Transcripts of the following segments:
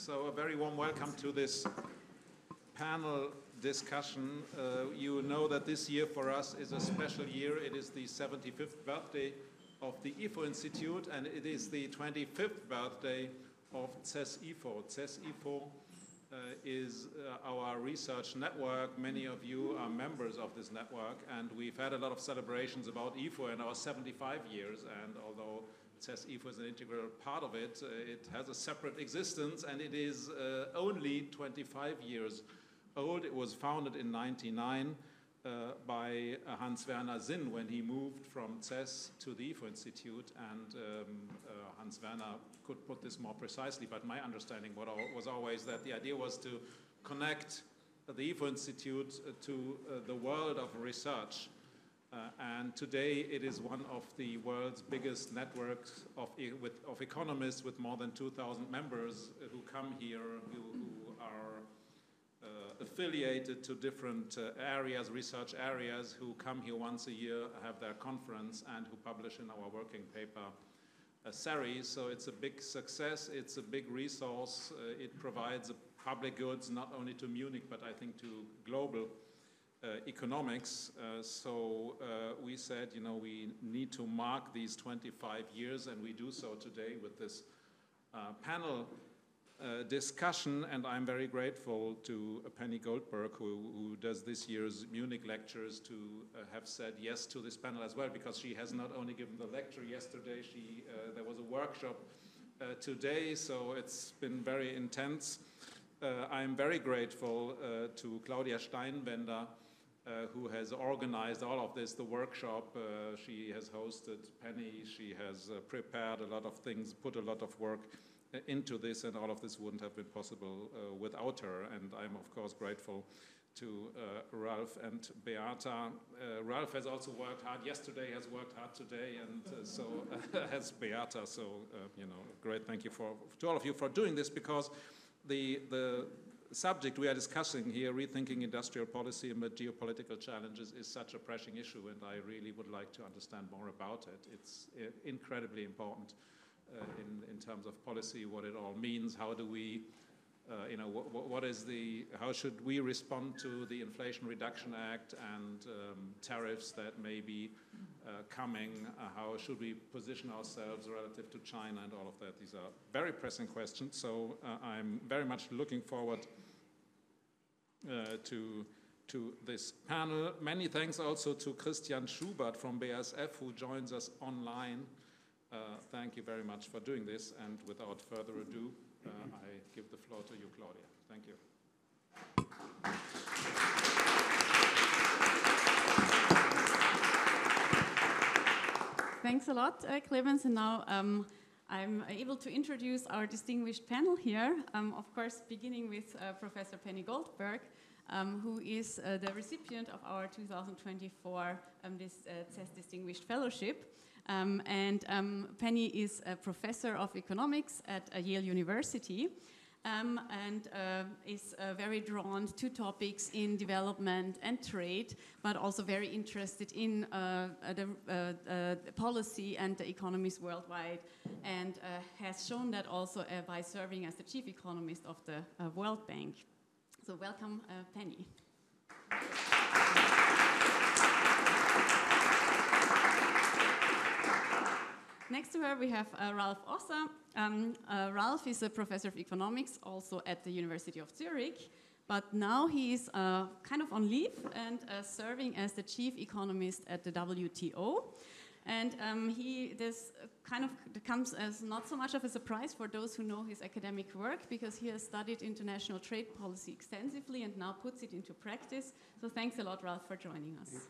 So a very warm welcome to this panel discussion. You know that this year for us is a special year. It is the 75th birthday of the IFO Institute, and it is the 25th birthday of CESifo. CESifo is our research network. Many of you are members of this network, and we've had a lot of celebrations about IFO in our 75 years, and although CESifo is an integral part of it, it has a separate existence, and it is only 25 years old. It was founded in 1999 by Hans-Werner Sinn when he moved from CES to the IFO Institute, and Hans-Werner could put this more precisely, but my understanding was always that the idea was to connect the IFO Institute to the world of research. And today it is one of the world's biggest networks of economists with more than 2,000 members who come here, who are affiliated to different areas, research areas, who come here once a year, have their conference, and who publish in our working paper series. So it's a big success, it's a big resource, it provides public goods not only to Munich, but I think to global economics. So we said, you know, we need to mark these 25 years, and we do so today with this panel discussion. And I'm very grateful to Penny Goldberg, who does this year's Munich lectures, to have said yes to this panel as well, because she has not only given the lecture yesterday, there was a workshop today, so it's been very intense. I'm very grateful to Claudia Steinwender, who has organized all of this, the workshop. She has hosted Penny, she has prepared a lot of things, put a lot of work into this, and all of this wouldn't have been possible without her. And I'm of course grateful to Ralph and Beata. Ralph has also worked hard yesterday, has worked hard today, and so has Beata. So, you know, great thank you to all of you for doing this, because the subject we are discussing here, rethinking industrial policy amid geopolitical challenges, is such a pressing issue, and I really would like to understand more about it. It's incredibly important in terms of policy, what it all means. How do we, you know, how should we respond to the Inflation Reduction Act and tariffs that may be coming? How should we position ourselves relative to China and all of that? These are very pressing questions. So I'm very much looking forward to this panel. Many thanks also to Christian Schubert from BASF, who joins us online. Thank you very much for doing this. And without further ado, I give the floor to you, Claudia. Thank you. Thanks a lot, Clemens. And now I'm able to introduce our distinguished panel here. Of course, beginning with Professor Penny Goldberg, who is the recipient of our 2024 CES Distinguished Fellowship. Penny is a professor of economics at Yale University, and is very drawn to topics in development and trade, but also very interested in the policy and the economies worldwide, and has shown that also by serving as the chief economist of the World Bank. So welcome, Penny. Next to her, we have Ralph Ossa. Ralph is a professor of economics also at the University of Zurich, but now he is kind of on leave and serving as the chief economist at the WTO. And this kind of comes as not so much of a surprise for those who know his academic work, because he has studied international trade policy extensively and now puts it into practice. So thanks a lot, Ralph, for joining us.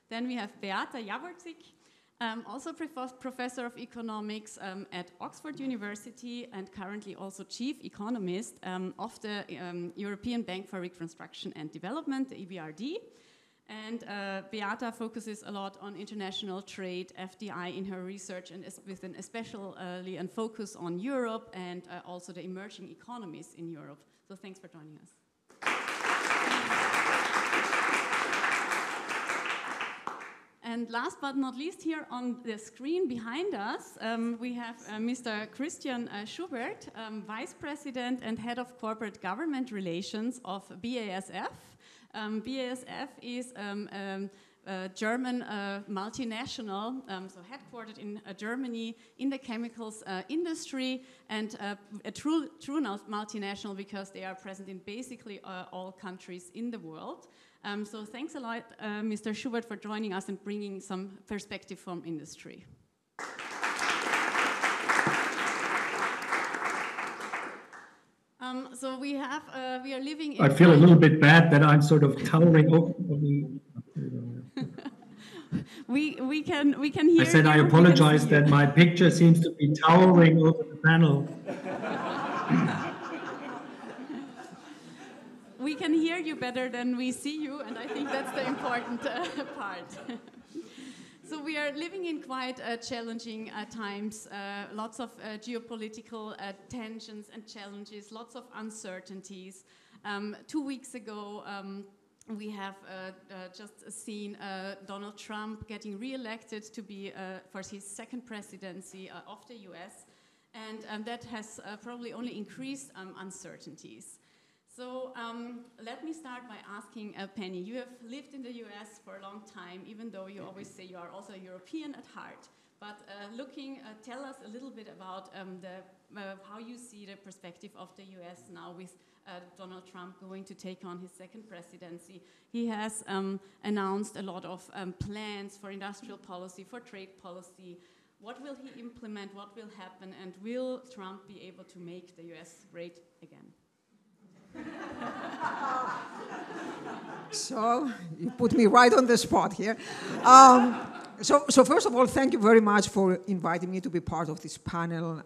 Then we have Beata Javorcik, also professor of economics at Oxford University, and currently also chief economist of the European Bank for Reconstruction and Development, the EBRD. And Beata focuses a lot on international trade, FDI, in her research, and with an especially a focus on Europe and also the emerging economies in Europe. So thanks for joining us. And last but not least, here on the screen behind us, we have Mr. Christian Schubert, Vice President and Head of Corporate Government Relations of BASF. BASF is a German multinational, so headquartered in Germany in the chemicals industry, and a true multinational because they are present in basically all countries in the world. So thanks a lot, Mr. Schubert, for joining us and bringing some perspective from industry. So we are living in... I feel a little bit bad that I'm sort of towering over. We can hear. I said I apologize that my picture seems to be towering over the panel. We can hear you better than we see you, and I think that's the important part. So we are living in quite challenging times, lots of geopolitical tensions and challenges, lots of uncertainties. 2 weeks ago, we have just seen Donald Trump getting re-elected to be for his second presidency of the US, and that has probably only increased uncertainties. So let me start by asking Penny, you have lived in the US for a long time, even though you always say you are also a European at heart. But tell us a little bit about how you see the perspective of the US now with Donald Trump going to take on his second presidency. He has announced a lot of plans for industrial policy, for trade policy. What will he implement? What will happen? And will Trump be able to make the US great again? So you put me right on the spot here. So first of all, thank you very much for inviting me to be part of this panel.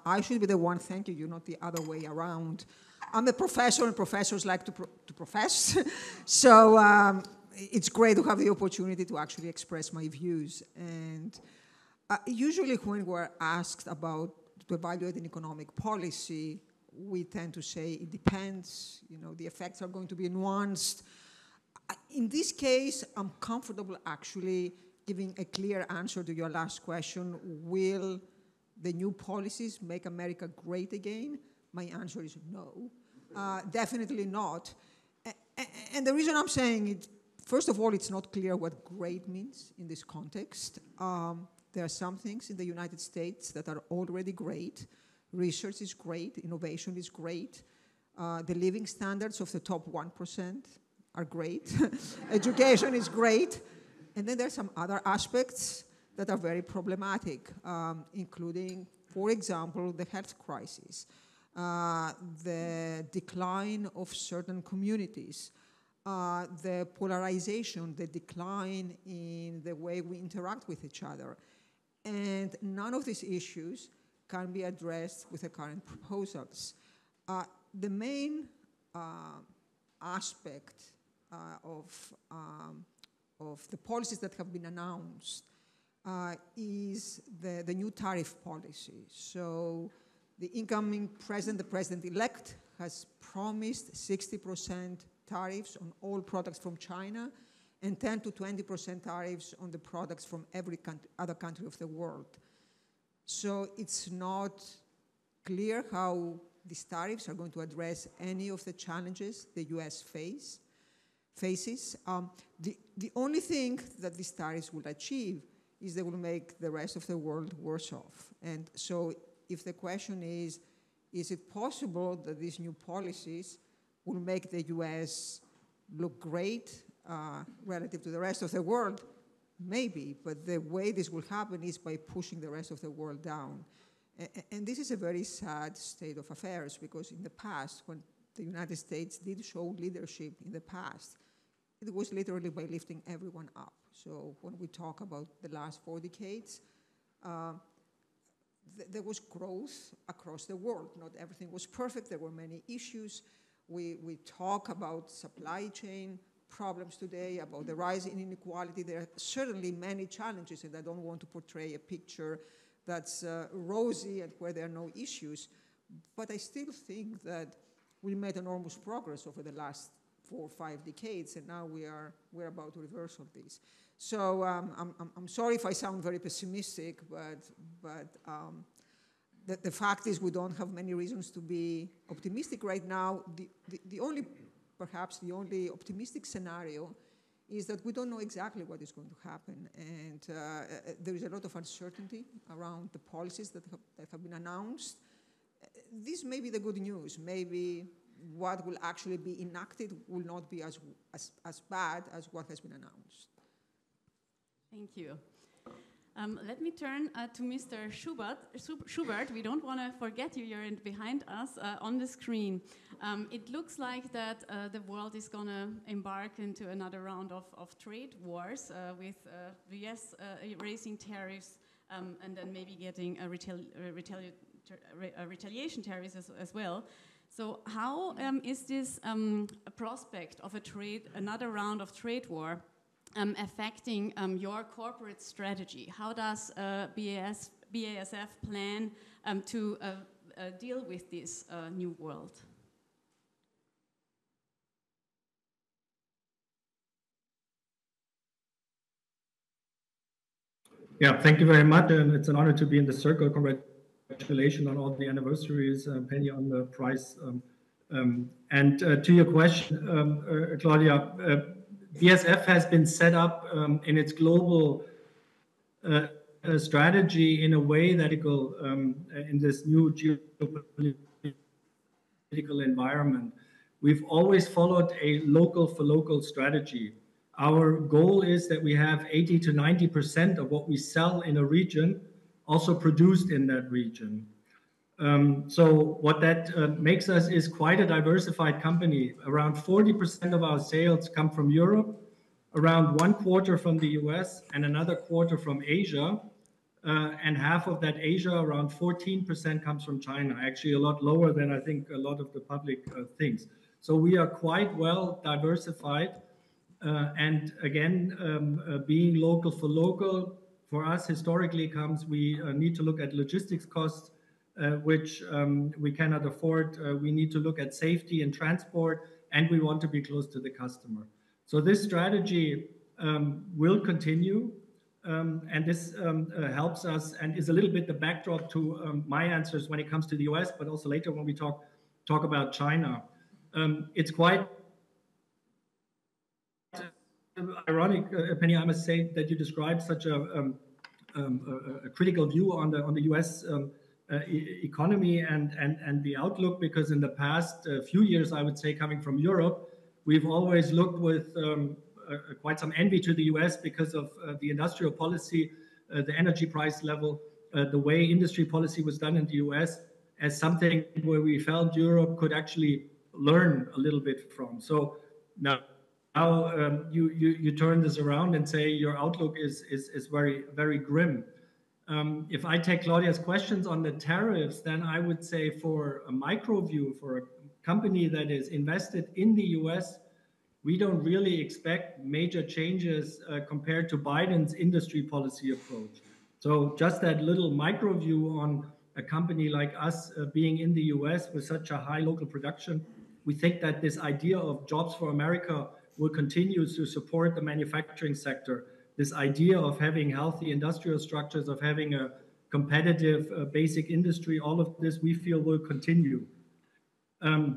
I should be the one thanking you, not the other way around. I'm a professor, and professors like to profess. So it's great to have the opportunity to actually express my views. And usually when we're asked about to evaluate an economic policy, we tend to say it depends, the effects are going to be nuanced. In this case, I'm comfortable actually giving a clear answer to your last question. Will the new policies make America great again? My answer is no, definitely not. And the reason I'm saying it, first of all, it's not clear what great means in this context. There are some things in the United States that are already great. Research is great, innovation is great. The living standards of the top 1% are great. Education is great. And then there's some other aspects that are very problematic, including, for example, the health crisis, the decline of certain communities, the polarization, the decline in the way we interact with each other. And none of these issues can be addressed with the current proposals. The main aspect of the policies that have been announced is the new tariff policy. So the incoming president, the president-elect, has promised 60% tariffs on all products from China and 10 to 20% tariffs on the products from every other country of the world. So it's not clear how these tariffs are going to address any of the challenges the US faces. The only thing that these tariffs will achieve is they will make the rest of the world worse off. And so if the question is it possible that these new policies will make the US look great relative to the rest of the world? Maybe, but the way this will happen is by pushing the rest of the world down. And this is a very sad state of affairs, because in the past, when the United States did show leadership in the past, it was literally by lifting everyone up. So when we talk about the last 4 decades, there was growth across the world. Not everything was perfect. There were many issues. We talk about supply chain problems today, about the rise in inequality. There are certainly many challenges, and I don't want to portray a picture that's rosy and where there are no issues. But I still think that we made enormous progress over the last 4 or 5 decades, and now we're about to reverse all this. So I'm sorry if I sound very pessimistic, but the fact is we don't have many reasons to be optimistic right now. Perhaps the only optimistic scenario is that we don't know exactly what is going to happen. And there is a lot of uncertainty around the policies that have been announced. This may be the good news. Maybe what will actually be enacted will not be as bad as what has been announced. Thank you. Let me turn to Mr. Schubert. We don't want to forget you. You're behind us on the screen. It looks like that the world is going to embark into another round of trade wars with the US raising tariffs and then maybe getting a retaliation tariffs as well. So how is this a prospect of another round of trade war affecting your corporate strategy? How does BASF plan to deal with this new world? Yeah, thank you very much. And it's an honor to be in the circle. Congratulations on all the anniversaries, Penny, on the prize. And to your question, Claudia, BASF has been set up in its global strategy in a way that in this new geopolitical environment, we've always followed a local for local strategy. Our goal is that we have 80 to 90% of what we sell in a region also produced in that region. So what that makes us is quite a diversified company. Around 40% of our sales come from Europe, around 1/4 from the US, and another 1/4 from Asia. And half of that Asia, around 14%, comes from China. Actually, a lot lower than I think a lot of the public thinks. So we are quite well diversified. And again, being local for local, for us historically comes, we need to look at logistics costs, which we cannot afford. We need to look at safety and transport, and we want to be close to the customer. So this strategy will continue, and this helps us and is a little bit the backdrop to my answers when it comes to the US, but also later when we talk about China. It's quite ironic, Penny, I must say, that you described such a critical view on the US economy and the outlook, because in the past few years, I would say, coming from Europe, we've always looked with quite some envy to the US because of the industrial policy, the energy price level, the way industry policy was done in the US, as something where we felt Europe could actually learn a little bit from. So now you turn this around and say your outlook is very, very grim. If I take Claudia's questions on the tariffs, then I would say for a micro view, for a company that is invested in the US, we don't really expect major changes compared to Biden's industry policy approach. So just that little micro view on a company like us being in the US with such a high local production, we think that this idea of jobs for America will continue to support the manufacturing sector. This idea of having healthy industrial structures, of having a competitive basic industry, all of this we feel will continue.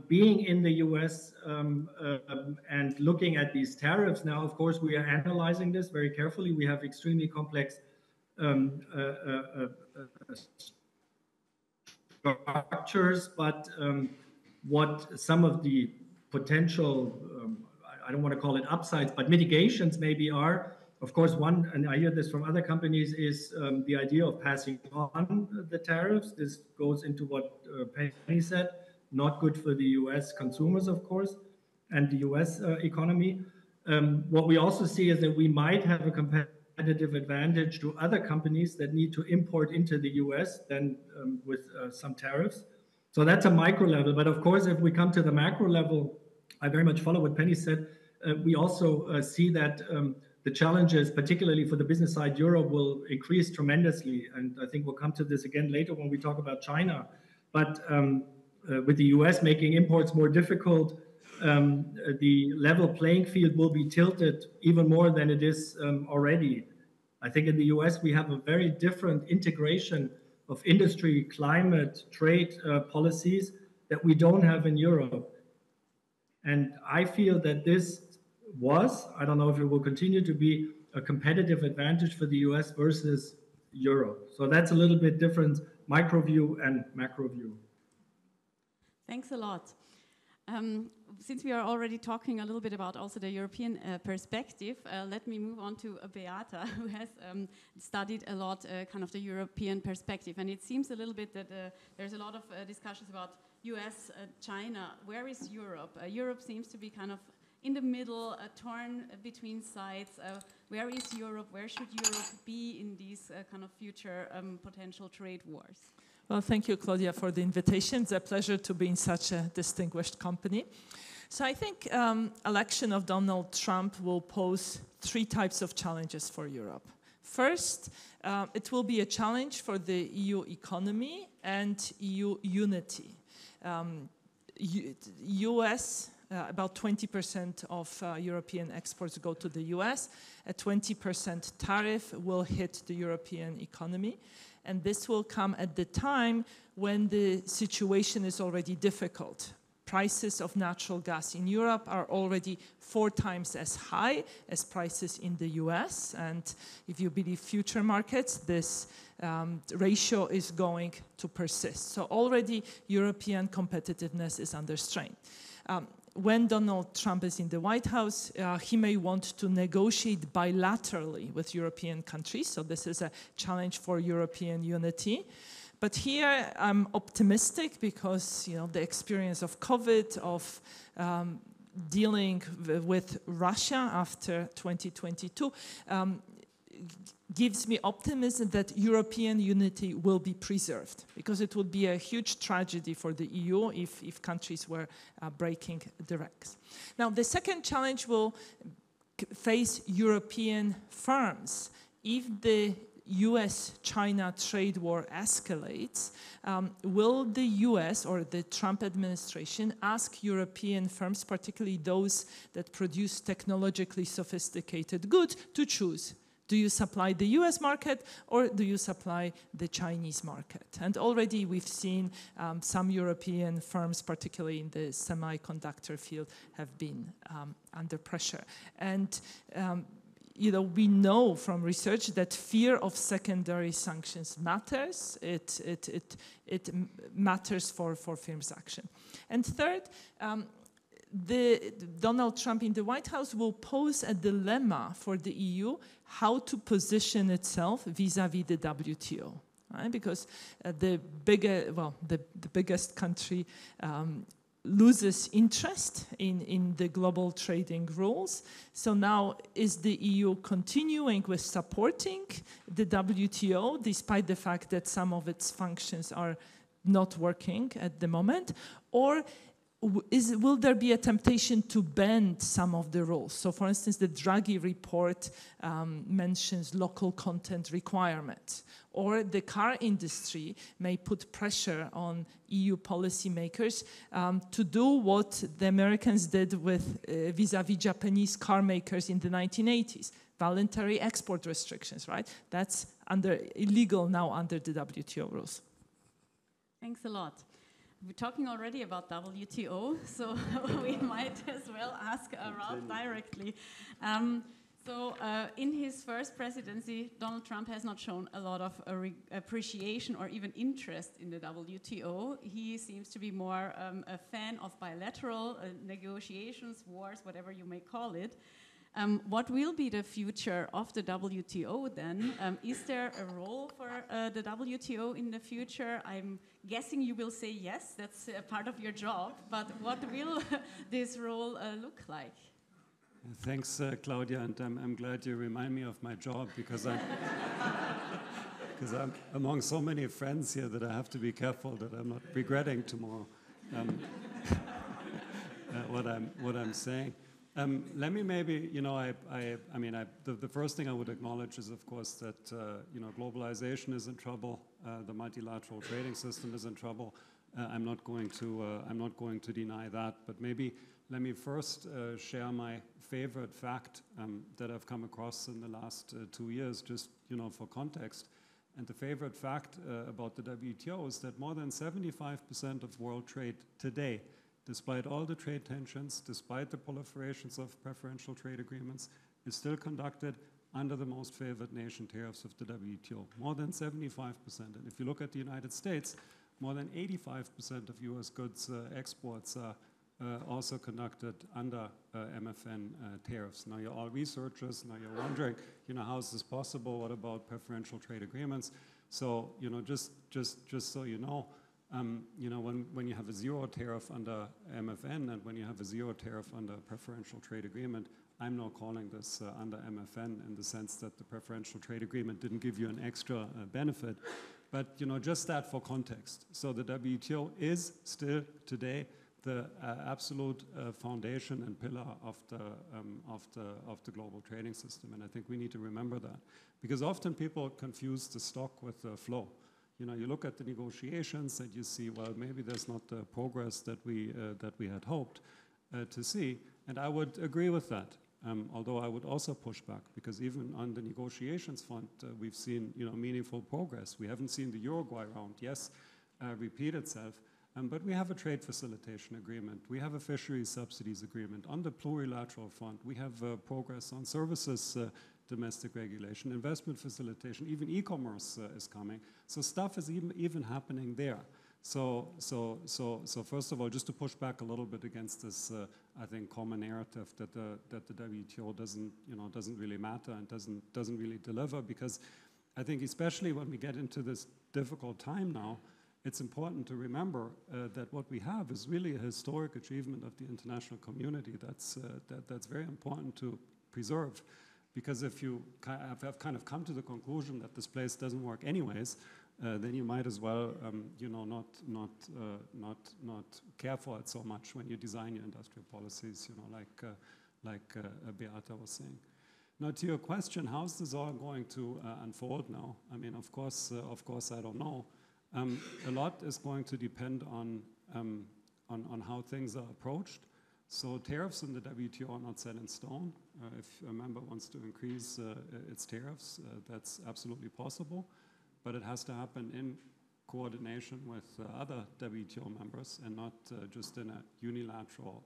Being in the US and looking at these tariffs now, of course, we are analyzing this very carefully. We have extremely complex structures, but what some of the potential, I don't want to call it upsides, but mitigations maybe are, of course, one, and I hear this from other companies, is the idea of passing on the tariffs. This goes into what Penny said, not good for the US consumers, of course, and the US economy. What we also see is that we might have a competitive advantage to other companies that need to import into the US than with some tariffs. So that's a micro level. But of course, if we come to the macro level, I very much follow what Penny said. We also see that the challenges, particularly for the business side, Europe will increase tremendously. And I think we'll come to this again later when we talk about China. But with the US making imports more difficult, the level playing field will be tilted even more than it is already. I think in the US we have a very different integration of industry, climate, trade policies that we don't have in Europe. And I feel that this was, I don't know if it will continue to be, a competitive advantage for the US versus Europe. So that's a little bit different micro view and macro view. Thanks a lot. Since we are already talking a little bit about also the European perspective, let me move on to Beata, who has studied a lot kind of the European perspective. And it seems a little bit that there's a lot of discussions about US, China. Where is Europe? Europe seems to be kind of in the middle, torn between sides. Where is Europe? Where should Europe be in these kind of future potential trade wars? Well, thank you, Claudia, for the invitation. It's a pleasure to be in such a distinguished company. So I think election of Donald Trump will pose three types of challenges for Europe. First, it will be a challenge for the EU economy and EU unity. US, about 20% of European exports go to the US. A 20% tariff will hit the European economy. And this will come at the time when the situation is already difficult. Prices of natural gas in Europe are already 4 times as high as prices in the US. And if you believe future markets, this ratio is going to persist. So already European competitiveness is under strain. When Donald Trump is in the White House, he may want to negotiate bilaterally with European countries. So this is a challenge for European unity. But here I'm optimistic because the experience of COVID, of dealing with Russia after 2022, gives me optimism that European unity will be preserved, because it would be a huge tragedy for the EU if countries were breaking the ranks. Now, the second challenge will face European firms. If the US-China trade war escalates, will the US or the Trump administration ask European firms, particularly those that produce technologically sophisticated goods, to choose? Do you supply the US market or do you supply the Chinese market? And already we've seen some European firms, particularly in the semiconductor field, have been under pressure. And we know from research that fear of secondary sanctions matters. It matters for firms' action. And third, Donald Trump in the White House will pose a dilemma for the EU how to position itself vis-à-vis the WTO. Right? Because the biggest country loses interest in the global trading rules. So now is the EU continuing with supporting the WTO despite the fact that some of its functions are not working at the moment? Or will there be a temptation to bend some of the rules? So, for instance, the Draghi report mentions local content requirements, or the car industry may put pressure on EU policymakers to do what the Americans did with vis-à-vis Japanese car makers in the 1980s, voluntary export restrictions, right? That's illegal now under the WTO rules. Thanks a lot. We're talking already about WTO, so we might as well ask Ralph directly. In his first presidency, Donald Trump has not shown a lot of appreciation or even interest in the WTO. He seems to be more a fan of bilateral negotiations, wars, whatever you may call it. What will be the future of the WTO then? Is there a role for the WTO in the future? I'm guessing you will say yes, that's part of your job, but what will this role look like? Thanks, Claudia, and I'm glad you remind me of my job, because I'm among so many friends here that I have to be careful that I'm not regretting tomorrow what I'm saying. Let me maybe, the first thing I would acknowledge is, of course, that globalization is in trouble. The multilateral trading system is in trouble. I'm not going to deny that, but maybe let me first share my favorite fact that I've come across in the last 2 years, just for context. And the favorite fact about the WTO is that more than 75% of world trade today, despite all the trade tensions, despite the proliferations of preferential trade agreements, is still conducted under the most favored nation tariffs of the WTO. More than 75%. And if you look at the United States, more than 85% of US goods exports are also conducted under MFN tariffs. Now, you're all researchers. Now you're wondering, how is this possible? What about preferential trade agreements? So, just so you know, when you have a zero tariff under MFN and when you have a zero tariff under preferential trade agreement, I'm not calling this under MFN in the sense that the preferential trade agreement didn't give you an extra benefit, but just that for context. So the WTO is still today the absolute foundation and pillar of the global trading system, and I think we need to remember that, because often people confuse the stock with the flow. You look at the negotiations and you see, well, maybe there's not the progress that we had hoped to see, and I would agree with that. Although I would also push back, because even on the negotiations front, we've seen meaningful progress. We haven't seen the Uruguay round, yes, repeat itself, but we have a trade facilitation agreement. We have a fisheries subsidies agreement. On the plurilateral front, we have progress on services domestic regulation, investment facilitation, even e-commerce is coming. So stuff is even happening there. So first of all, just to push back a little bit against this, I think, common narrative that the WTO doesn't really matter and doesn't really deliver, because I think especially when we get into this difficult time now, it's important to remember that what we have is really a historic achievement of the international community. That's very important to preserve, because if you have kind of come to the conclusion that this place doesn't work anyways, then you might as well, not care for it so much when you design your industrial policies, like Beata was saying. Now, to your question, how's this all going to unfold now? I mean, of course, I don't know. A lot is going to depend on how things are approached. So tariffs in the WTO are not set in stone. If a member wants to increase its tariffs, that's absolutely possible. But it has to happen in coordination with other WTO members and not just in a unilateral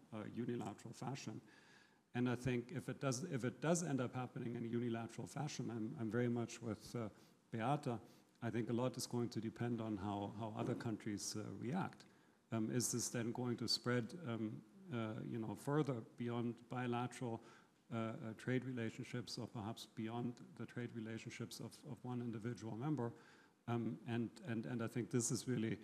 fashion. And I think if it does end up happening in a unilateral fashion, I'm very much with Beata. I think a lot is going to depend on how other countries react. Is this then going to spread further beyond bilateral trade relationships, or perhaps beyond the trade relationships of one individual member? And I think this is really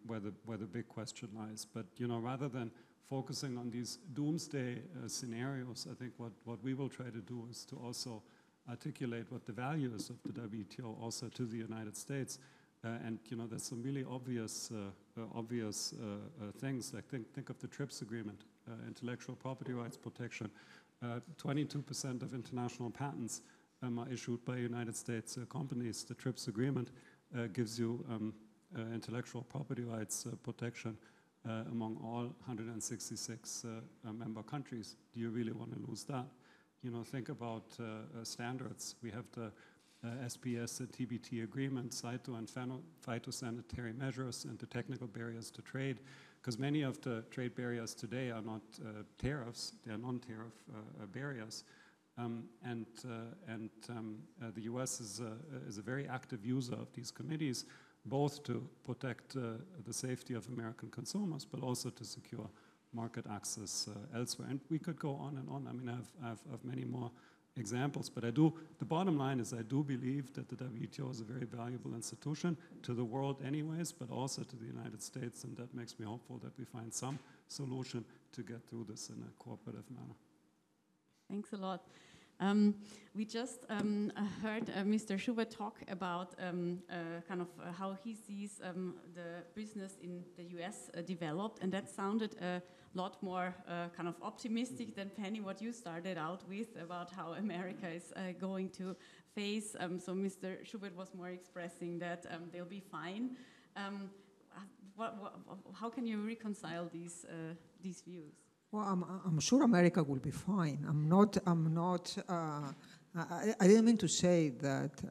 where the big question lies. But rather than focusing on these doomsday scenarios, I think what we will try to do is to also articulate what the value is of the WTO also to the United States. And there's some really obvious things. Like think of the TRIPS agreement, intellectual property rights protection. 22% of international patents are issued by United States companies. The TRIPS agreement gives you intellectual property rights protection among all 166 member countries. Do you really want to lose that? Think about standards. We have the SPS and TBT agreement, CITO and phytosanitary measures, and the technical barriers to trade, because many of the trade barriers today are not tariffs, they are non-tariff barriers. The US is a very active user of these committees, both to protect the safety of American consumers, but also to secure market access elsewhere. And we could go on and on. I mean, I have many more examples, but the bottom line is I do believe that the WTO is a very valuable institution to the world anyways, but also to the United States, and that makes me hopeful that we find some solution to get through this in a cooperative manner. Thanks a lot. We just heard Mr. Schubert talk about kind of how he sees the business in the US developed, and that sounded a lot more kind of optimistic than, Penny, what you started out with about how America is going to face. So Mr. Schubert was more expressing that they'll be fine. How can you reconcile these views? Well, I'm sure America will be fine. I didn't mean to say that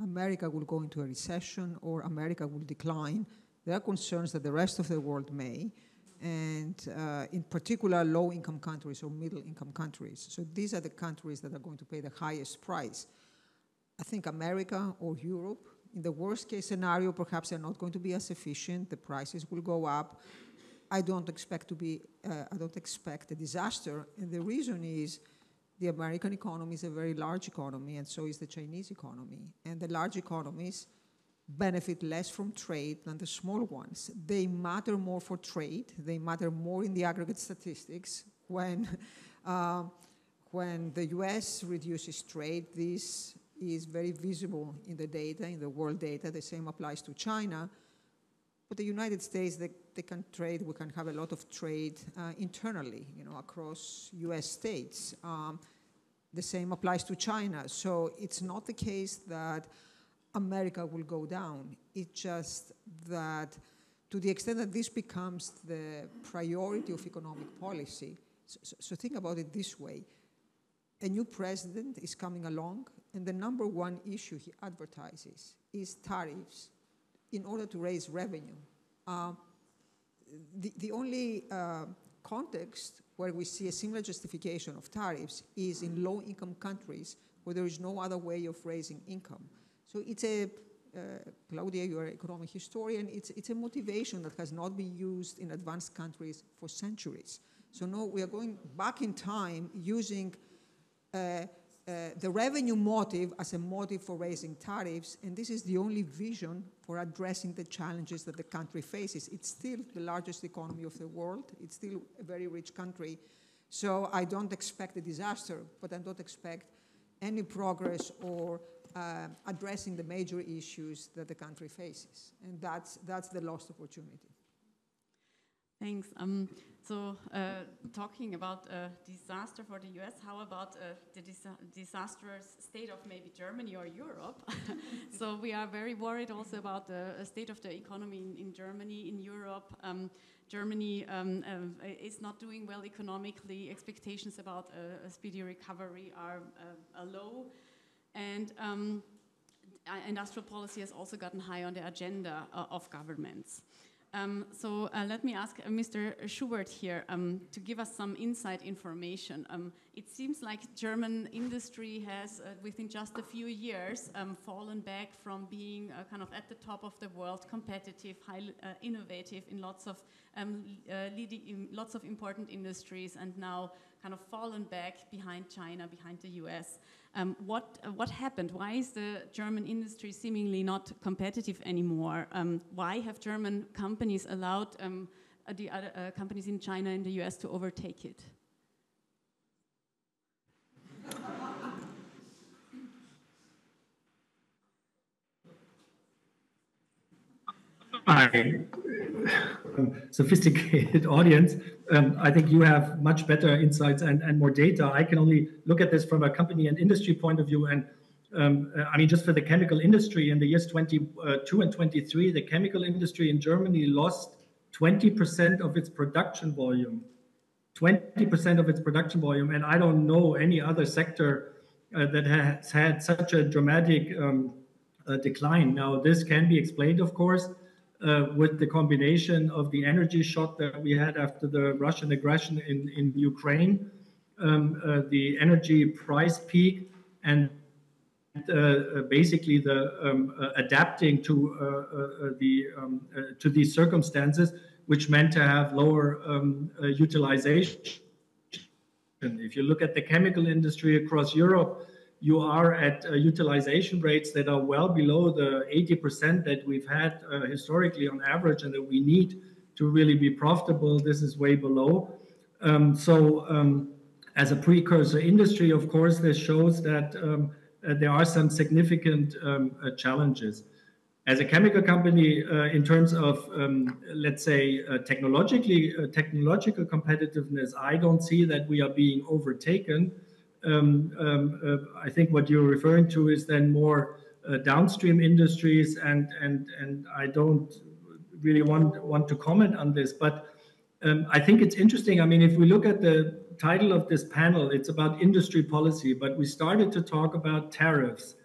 America will go into a recession or America will decline. There are concerns that the rest of the world may, and in particular low-income countries or middle-income countries. So these are the countries that are going to pay the highest price. I think America or Europe, in the worst-case scenario, perhaps they're not going to be as efficient. The prices will go up. I don't expect a disaster, and the reason is the American economy is a very large economy, and so is the Chinese economy. And the large economies benefit less from trade than the small ones. They matter more for trade. They matter more in the aggregate statistics. When the US reduces trade, this is very visible in the data, in the world data. The same applies to China. But the United States, they can trade. We can have a lot of trade internally, across US states. The same applies to China. So it's not the case that America will go down. It's just that to the extent that this becomes the priority of economic policy, so think about it this way. A new president is coming along, and the number one issue he advertises is tariffs in order to raise revenue. The only context where we see a similar justification of tariffs is in low-income countries where there is no other way of raising income. So it's Claudia, you're an economic historian, it's a motivation that has not been used in advanced countries for centuries. So no, we are going back in time using the revenue motive as a motive for raising tariffs, and this is the only vision for addressing the challenges that the country faces. It's still the largest economy of the world. It's still a very rich country. So I don't expect a disaster, but I don't expect any progress or addressing the major issues that the country faces. And that's the lost opportunity. Thanks. Talking about disaster for the US, how about the disastrous state of maybe Germany or Europe? So we are very worried also about the state of the economy in Germany, in Europe. Germany is not doing well economically. Expectations about a speedy recovery are low. And industrial policy has also gotten high on the agenda of governments. Let me ask Mr. Schubert here to give us some inside information. It seems like German industry has, within just a few years, fallen back from being kind of at the top of the world, competitive, highly innovative in lots of lots of important industries, and now kind of fallen back behind China, behind the US. What happened? Why is the German industry seemingly not competitive anymore? Why have German companies allowed the other companies in China and the US to overtake it? Sophisticated audience. I think you have much better insights and more data. I can only look at this from a company and industry point of view. And I mean, just for the chemical industry in the years 22 and 23, the chemical industry in Germany lost 20% of its production volume. 20% of its production volume. And I don't know any other sector that has had such a dramatic decline. Now, this can be explained, of course, with the combination of the energy shock that we had after the Russian aggression in Ukraine, the energy price peak, and basically the adapting to these circumstances, which meant to have lower utilization. If you look at the chemical industry across Europe, you are at utilization rates that are well below the 80% that we've had historically on average and that we need to really be profitable. This is way below. As a precursor industry, of course, this shows that there are some significant challenges. As a chemical company, in terms of, let's say, technological competitiveness, I don't see that we are being overtaken. I think what you're referring to is then more downstream industries, and I don't really want to comment on this. But I think it's interesting. I mean, if we look at the title of this panel, it's about industry policy, but we started to talk about tariffs.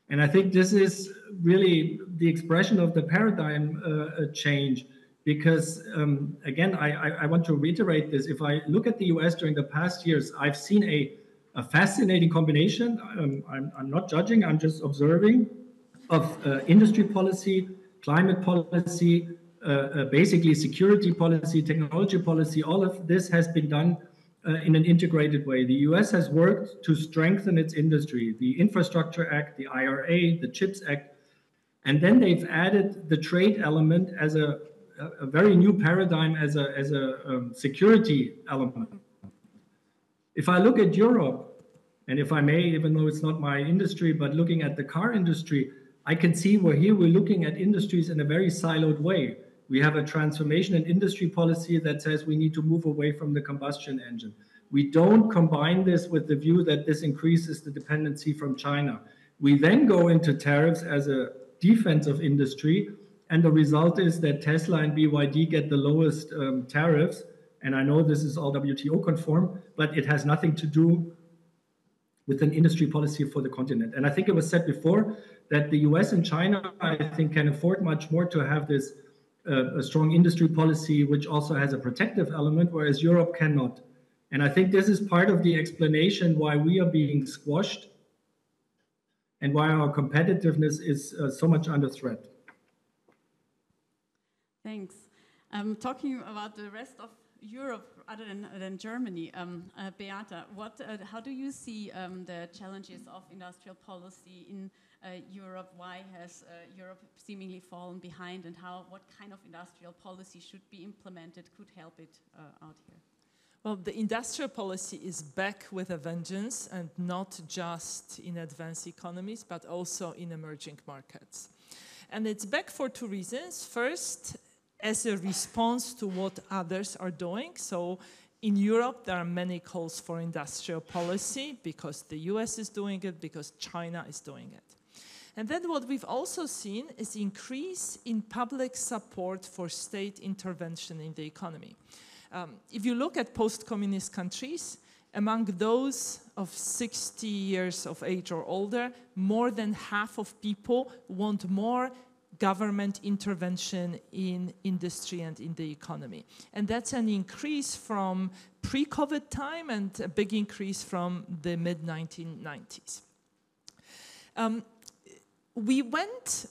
And I think this is really the expression of the paradigm change, because again, I want to reiterate this. If I look at the US during the past years, I've seen a fascinating combination. I'm not judging, I'm just observing, of industry policy, climate policy, basically security policy, technology policy. All of this has been done in an integrated way. The US has worked to strengthen its industry, the Infrastructure Act, the IRA, the CHIPS Act, and then they've added the trade element as a very new paradigm, as a security element. If I look at Europe, and if I may, even though it's not my industry, but looking at the car industry, I can see where here we're looking at industries in a very siloed way. We have a transformation in industry policy that says we need to move away from the combustion engine. We don't combine this with the view that this increases the dependency from China. We then go into tariffs as a defense of industry, and the result is that Tesla and BYD get the lowest tariffs. And I know this is all WTO conform, but it has nothing to do with an industry policy for the continent. And I think it was said before that the US and China, I think, can afford much more to have this a strong industry policy, which also has a protective element, whereas Europe cannot. And I think this is part of the explanation why we are being squashed and why our competitiveness is so much under threat. Thanks. Talking about the rest of Europe other than Germany, Beata, how do you see the challenges of industrial policy in Europe? Why has Europe seemingly fallen behind, and what kind of industrial policy should be implemented could help it out here? Well, the industrial policy is back with a vengeance, and not just in advanced economies, but also in emerging markets. And it's back for two reasons. First, as a response to what others are doing. So in Europe, there are many calls for industrial policy because the US is doing it, because China is doing it. And then what we've also seen is increase in public support for state intervention in the economy. If you look at post-communist countries, among those of 60 years of age or older, more than half of people want more government intervention in industry and in the economy. And that's an increase from pre-COVID time and a big increase from the mid-1990s. We went,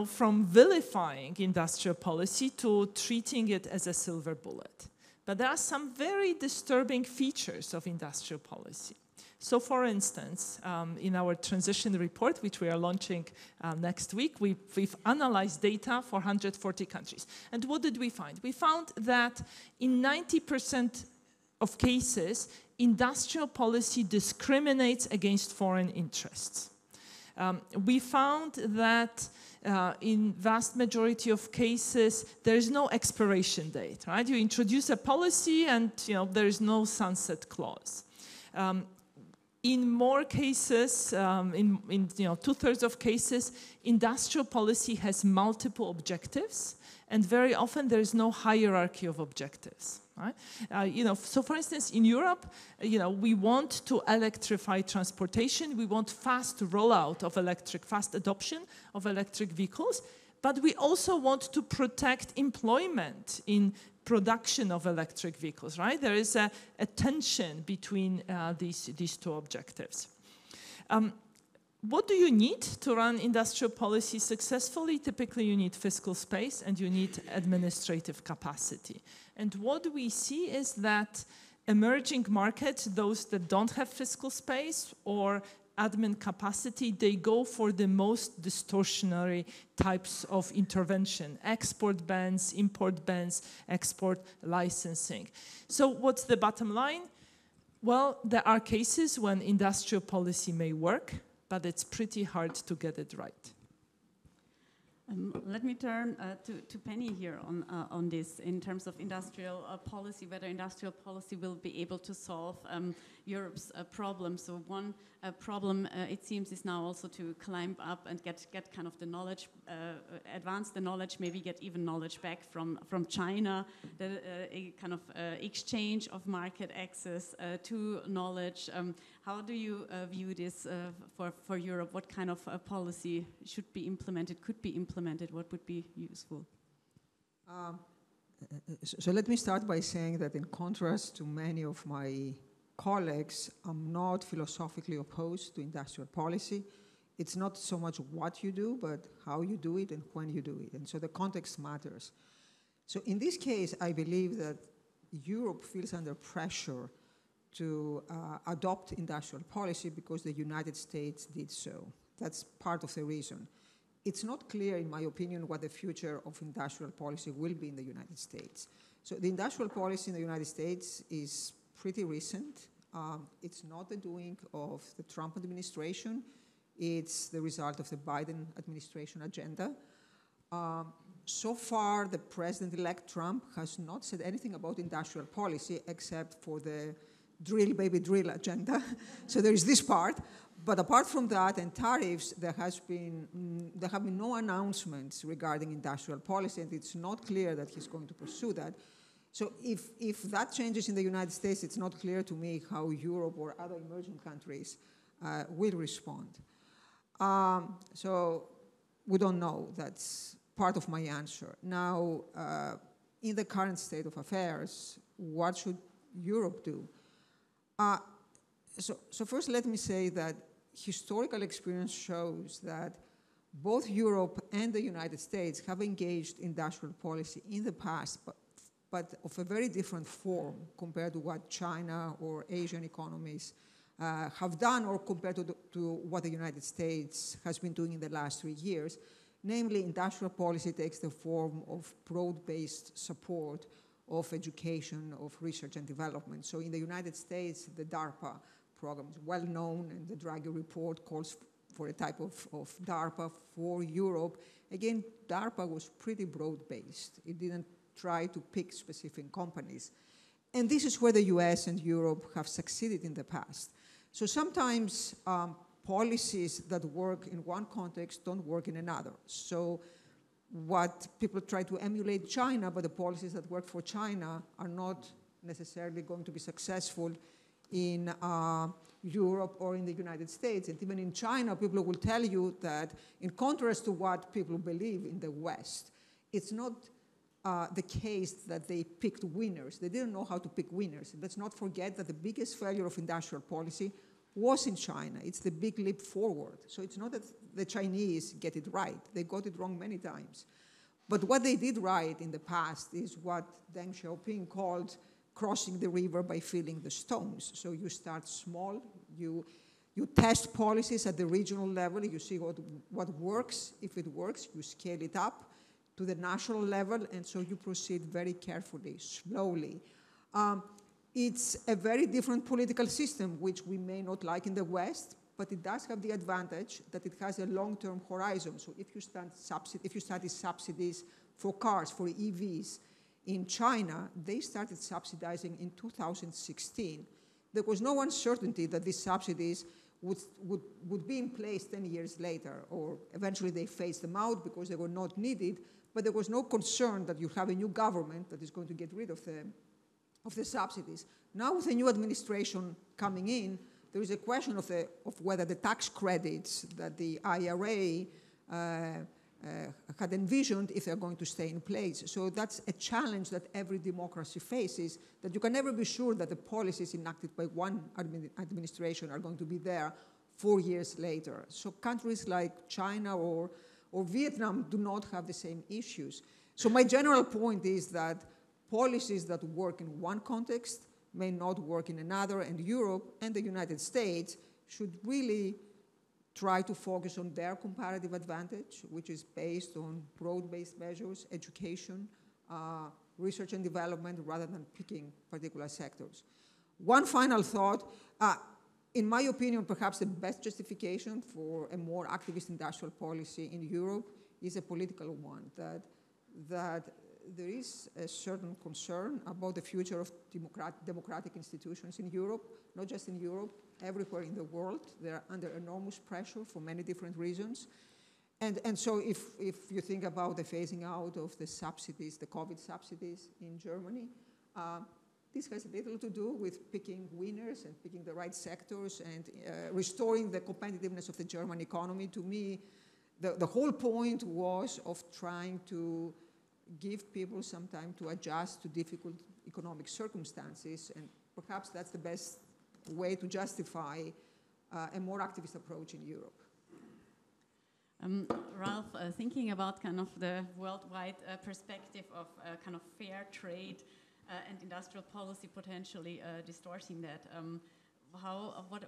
from vilifying industrial policy to treating it as a silver bullet. But there are some very disturbing features of industrial policy. So, for instance, in our transition report, which we are launching next week, we've analyzed data for 140 countries. And what did we find? We found that in 90% of cases, industrial policy discriminates against foreign interests. We found that in vast majority of cases, there is no expiration date, right? You introduce a policy and there is no sunset clause. In more cases, in 2/3 of cases, industrial policy has multiple objectives, and very often there is no hierarchy of objectives. Right? So for instance, in Europe, we want to electrify transportation. We want fast rollout of fast adoption of electric vehicles, but we also want to protect employment in production of electric vehicles, right? There is a tension between these two objectives. What do you need to run industrial policy successfully? Typically, you need fiscal space and you need administrative capacity. And what we see is that emerging markets, those that don't have fiscal space or admin capacity, they go for the most distortionary types of intervention: export bans, import bans, export licensing. So what's the bottom line? Well, there are cases when industrial policy may work, but it's pretty hard to get it right. Let me turn to Penny here on this in terms of industrial policy, whether industrial policy will be able to solve Europe's problems. So one problem, it seems, is now also to climb up and get kind of the knowledge, advance the knowledge, maybe get even knowledge back from China, a kind of exchange of market access to knowledge. How do you view this for Europe? What kind of policy should be implemented, could be implemented? What would be useful? So let me start by saying that in contrast to many of my colleagues, I'm not philosophically opposed to industrial policy. It's not so much what you do, but how you do it and when you do it. And so the context matters. So in this case, I believe that Europe feels under pressure to adopt industrial policy because the United States did so. That's part of the reason. It's not clear, in my opinion, what the future of industrial policy will be in the United States. So the industrial policy in the United States is pretty recent. It's not the doing of the Trump administration. It's the result of the Biden administration agenda. So far, the President-elect Trump has not said anything about industrial policy except for the drill, baby, drill agenda. So there is this part. But apart from that and tariffs, there have been no announcements regarding industrial policy, and it's not clear that he's going to pursue that. So if that changes in the United States, it's not clear to me how Europe or other emerging countries will respond. So we don't know. That's part of my answer. Now, in the current state of affairs, what should Europe do? So first, let me say that historical experience shows that both Europe and the United States have engaged industrial policy in the past, but of a very different form compared to what China or Asian economies have done, or compared to what the United States has been doing in the last 3 years. Namely, industrial policy takes the form of broad-based support of education, of research and development. So in the United States, the DARPA program is well known, and the Draghi report calls for a type of DARPA for Europe. Again, DARPA was pretty broad-based. It didn't try to pick specific companies. And this is where the US and Europe have succeeded in the past. So sometimes policies that work in one context don't work in another. So what people try to emulate China, but the policies that work for China are not necessarily going to be successful in Europe or in the United States. And even in China, people will tell you that in contrast to what people believe in the West, it's not the case that they picked winners. They didn't know how to pick winners. Let's not forget that the biggest failure of industrial policy was in China. It's the big leap forward. So it's not that the Chinese get it right. They got it wrong many times. But what they did right in the past is what Deng Xiaoping called crossing the river by filling the stones. So you start small, you test policies at the regional level, you see what works. If it works, you scale it up to the national level, and so you proceed very carefully, slowly. It's a very different political system, which we may not like in the West, but it does have the advantage that it has a long-term horizon. So if you study subsidies for cars, for EVs, in China, they started subsidizing in 2016. There was no uncertainty that these subsidies would be in place 10 years later, or eventually they phased them out because they were not needed, but there was no concern that you have a new government that is going to get rid of the subsidies. Now with a new administration coming in, there is a question of whether the tax credits that the IRA had envisioned, if they're going to stay in place. So that's a challenge that every democracy faces, that you can never be sure that the policies enacted by one administration are going to be there 4 years later. So countries like China or Vietnam do not have the same issues. So my general point is that policies that work in one context may not work in another, and Europe and the United States should really try to focus on their comparative advantage, which is based on broad-based measures, education, research and development, rather than picking particular sectors. One final thought. In my opinion, perhaps the best justification for a more activist industrial policy in Europe is a political one, that there is a certain concern about the future of democratic institutions in Europe, not just in Europe, everywhere in the world. They're under enormous pressure for many different reasons. And so if you think about the phasing out of the subsidies, the COVID subsidies in Germany, this has little to do with picking winners and picking the right sectors and restoring the competitiveness of the German economy. To me, the whole point was of trying to give people some time to adjust to difficult economic circumstances, and perhaps that's the best way to justify a more activist approach in Europe. Ralph, thinking about kind of the worldwide perspective of kind of fair trade and industrial policy potentially distorting that,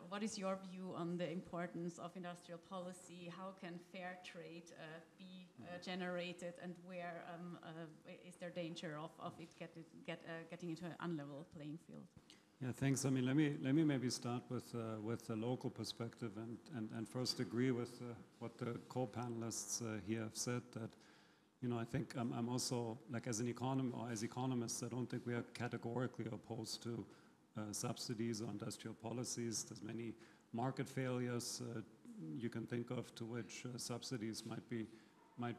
what is your view on the importance of industrial policy? How can fair trade be generated, and where is there danger of it getting into an unlevel playing field? Yeah, thanks. I mean, let me maybe start with the local perspective and first agree with what the co-panelists here have said, that, you know, I think I'm also, like, as an economist, I don't think we are categorically opposed to subsidies or industrial policies. There's many market failures you can think of to which subsidies might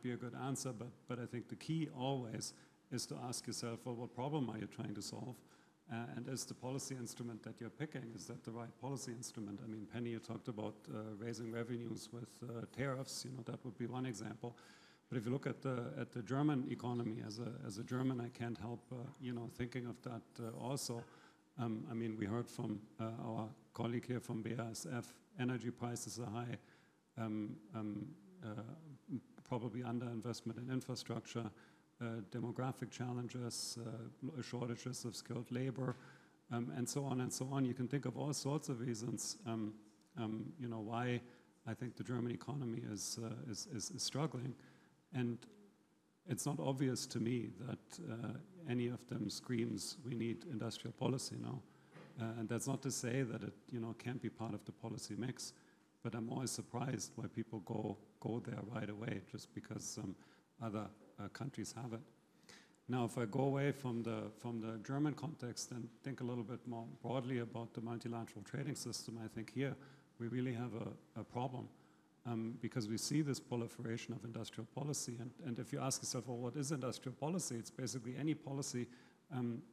be a good answer, but I think the key always is to ask yourself, well, what problem are you trying to solve? And is the policy instrument that you're picking, is that the right policy instrument? I mean, Penny, you talked about raising revenues with tariffs. You know, that would be one example. But if you look at the German economy, as a German, I can't help you know, thinking of that also. I mean, we heard from our colleague here from BASF, energy prices are high, probably underinvestment in infrastructure, demographic challenges, shortages of skilled labor, and so on and so on. You can think of all sorts of reasons, you know, why I think the German economy is struggling, and it's not obvious to me that any of them screams we need industrial policy now, and that's not to say that it, you know, can't be part of the policy mix, but I'm always surprised why people go there right away just because other countries have it. Now, if I go away from the German context and think a little bit more broadly about the multilateral trading system, I think here we really have a problem because we see this proliferation of industrial policy. And if you ask yourself, well, what is industrial policy? It's basically any policy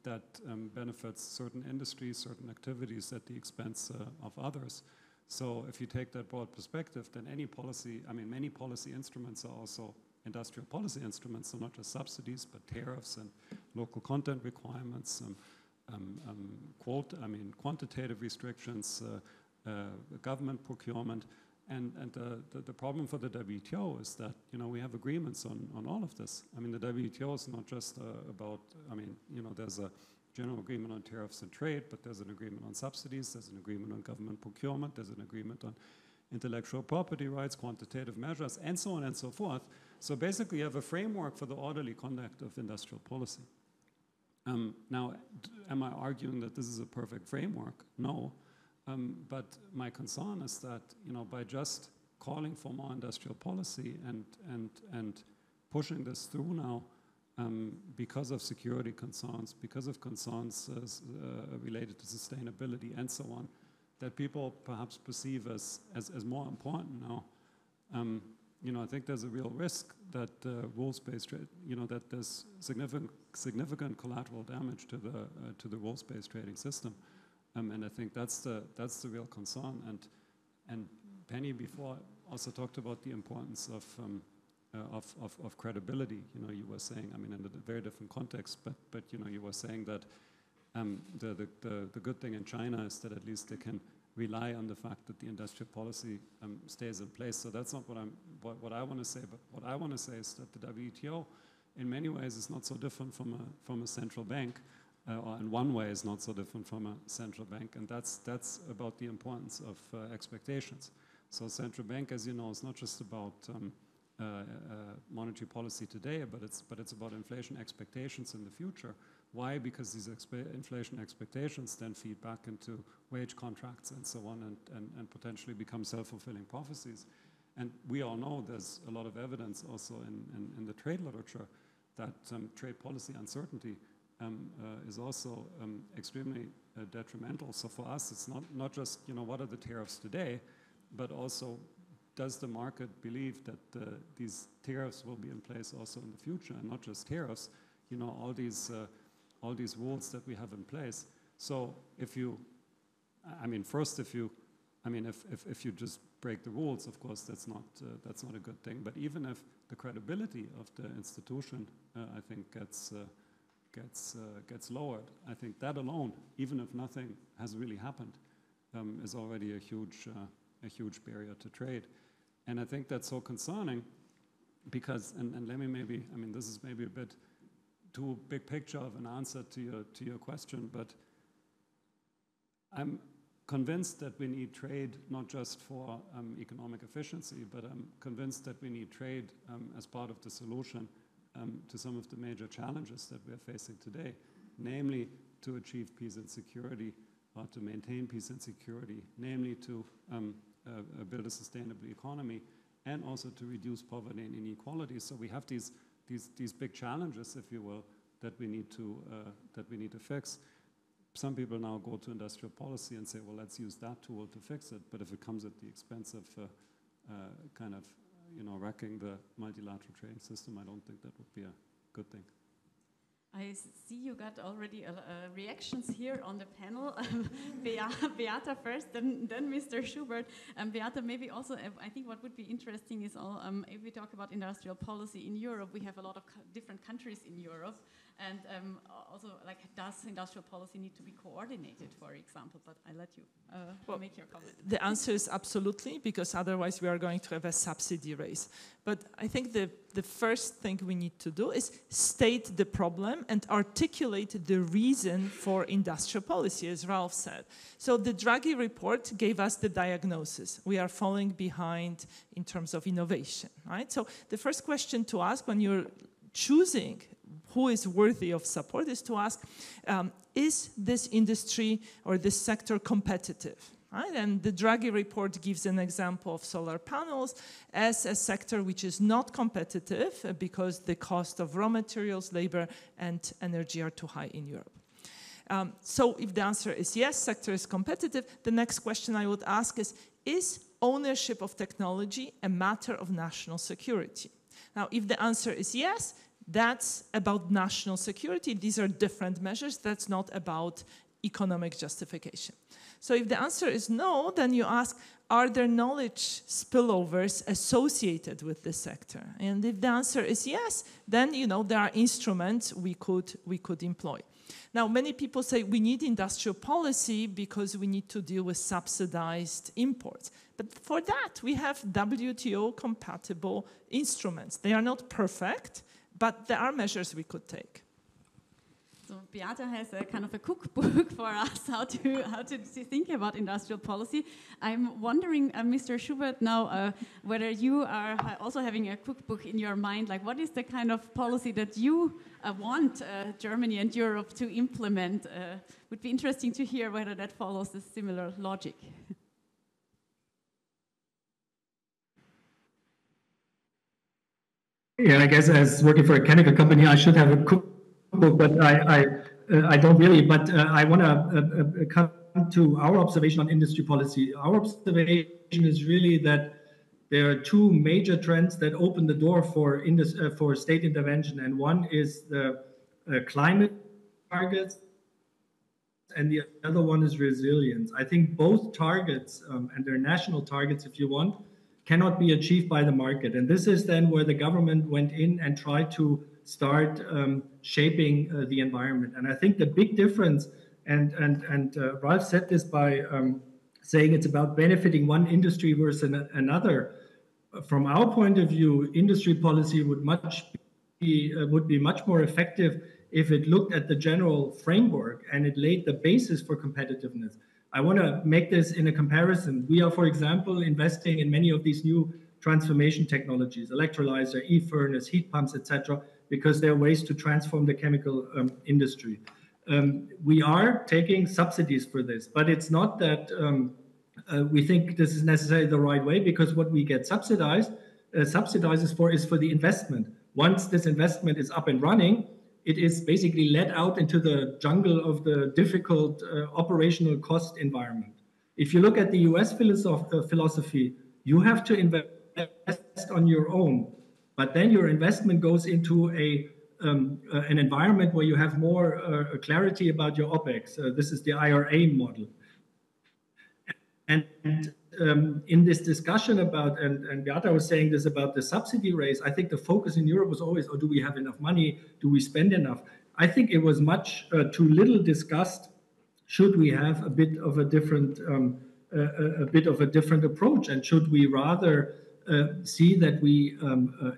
that benefits certain industries, certain activities at the expense of others. So if you take that broad perspective, then any policy, I mean, many policy instruments are also industrial policy instruments, so not just subsidies, but tariffs and local content requirements, quantitative restrictions, government procurement. And the problem for the WTO is that, you know, we have agreements on all of this. I mean, the WTO is not just about, I mean, you know, there's a general agreement on tariffs and trade, but there's an agreement on subsidies, there's an agreement on government procurement, there's an agreement on intellectual property rights, quantitative measures, and so on and so forth. So basically, you have a framework for the orderly conduct of industrial policy. Now, am I arguing that this is a perfect framework? No. But my concern is that, you know, by just calling for more industrial policy and pushing this through now, because of security concerns, because of concerns related to sustainability and so on, that people perhaps perceive as more important now. You know, I think there's a real risk that rules-based trade, you know, that there's significant collateral damage to the rules-based trading system, and I think that's the real concern. And Penny before also talked about the importance of credibility. You know, you were saying, I mean, in a very different context, but you know, you were saying that the good thing in China is that at least they can rely on the fact that the industrial policy stays in place. So that's not what I want to say. But what I want to say is that the WTO, in many ways, is not so different from a central bank, or in one way, is not so different from a central bank, and that's about the importance of expectations. So central bank, as you know, is not just about monetary policy today, but it's about inflation expectations in the future. Why? Because these inflation expectations then feed back into wage contracts and so on, and potentially become self-fulfilling prophecies. And we all know there's a lot of evidence also in the trade literature that trade policy uncertainty is also extremely detrimental. So for us, it's not just, what are the tariffs today, but also does the market believe that these tariffs will be in place also in the future, and not just tariffs, all these rules that we have in place. So if you, first, if you just break the rules, of course, that's not a good thing. But even if the credibility of the institution, I think, gets lowered, I think that alone, even if nothing has really happened, is already a huge barrier to trade. And I think that's so concerning because, and let me maybe, this is maybe a bit too big picture of an answer to your question, but I'm convinced that we need trade not just for economic efficiency, but I'm convinced that we need trade as part of the solution to some of the major challenges that we're facing today, namely to achieve peace and security, or to maintain peace and security, namely to build a sustainable economy, and also to reduce poverty and inequality. So we have these big challenges, if you will, that we need to fix. Some people now go to industrial policy and say, well, let's use that tool to fix it. But if it comes at the expense of wrecking the multilateral trading system, I don't think that would be a good thing. I see you got already reactions here on the panel. Beata first, then Mr. Schubert. Beata, maybe also, I think what would be interesting is if we talk about industrial policy in Europe, we have a lot of different countries in Europe. And also, does industrial policy need to be coordinated, for example? But I let you make your comment. The answer is absolutely, because otherwise we are going to have a subsidy race. But I think the first thing we need to do is state the problem and articulate the reason for industrial policy, as Ralph said. So the Draghi report gave us the diagnosis. We are falling behind in terms of innovation, right? So the first question to ask when you're choosing who is worthy of support is to ask, is this industry or this sector competitive? Right? And the Draghi report gives an example of solar panels as a sector which is not competitive because the cost of raw materials, labor, and energy are too high in Europe. So if the answer is yes, sector is competitive, the next question I would ask is ownership of technology a matter of national security? Now, if the answer is yes, that's about national security. These are different measures. That's not about economic justification. So if the answer is no, then you ask, are there knowledge spillovers associated with this sector? And if the answer is yes, then there are instruments we could employ. Now, many people say we need industrial policy because we need to deal with subsidized imports. But for that, we have WTO-compatible instruments. They are not perfect, but there are measures we could take. So Beata has a kind of a cookbook for us how to think about industrial policy. I'm wondering, Mr. Schubert, now whether you are also having a cookbook in your mind. Like, what is the kind of policy that you want Germany and Europe to implement? Would be interesting to hear whether that follows a similar logic. Yeah, I guess as working for a chemical company, I should have a cookbook, but I don't really. But I want to come to our observation on industry policy. Our observation is really that there are two major trends that open the door for state intervention, and one is the climate targets, and the other one is resilience. I think both targets, and they're national targets if you want, cannot be achieved by the market. And this is then where the government went in and tried to start shaping the environment. And I think the big difference, and Ralph said this by saying it's about benefiting one industry versus another. From our point of view, industry policy would be much more effective if it looked at the general framework and it laid the basis for competitiveness. I want to make this in a comparison. We are, for example, investing in many of these new transformation technologies, electrolyzer, e-furnace, heat pumps, etc., because there are ways to transform the chemical industry. We are taking subsidies for this, but it's not that We think this is necessarily the right way, because what we get subsidizes for is for the investment. Once this investment is up and running, it is basically let out into the jungle of the difficult operational cost environment. If you look at the US philosophy, you have to invest on your own, but then your investment goes into an environment where you have more clarity about your OPEX. This is the IRA model. And in this discussion about, and Beata was saying this about the subsidy raise, I think the focus in Europe was always, oh, do we have enough money? Do we spend enough? I think it was much too little discussed. Should we have a bit of a different approach, and should we rather see that we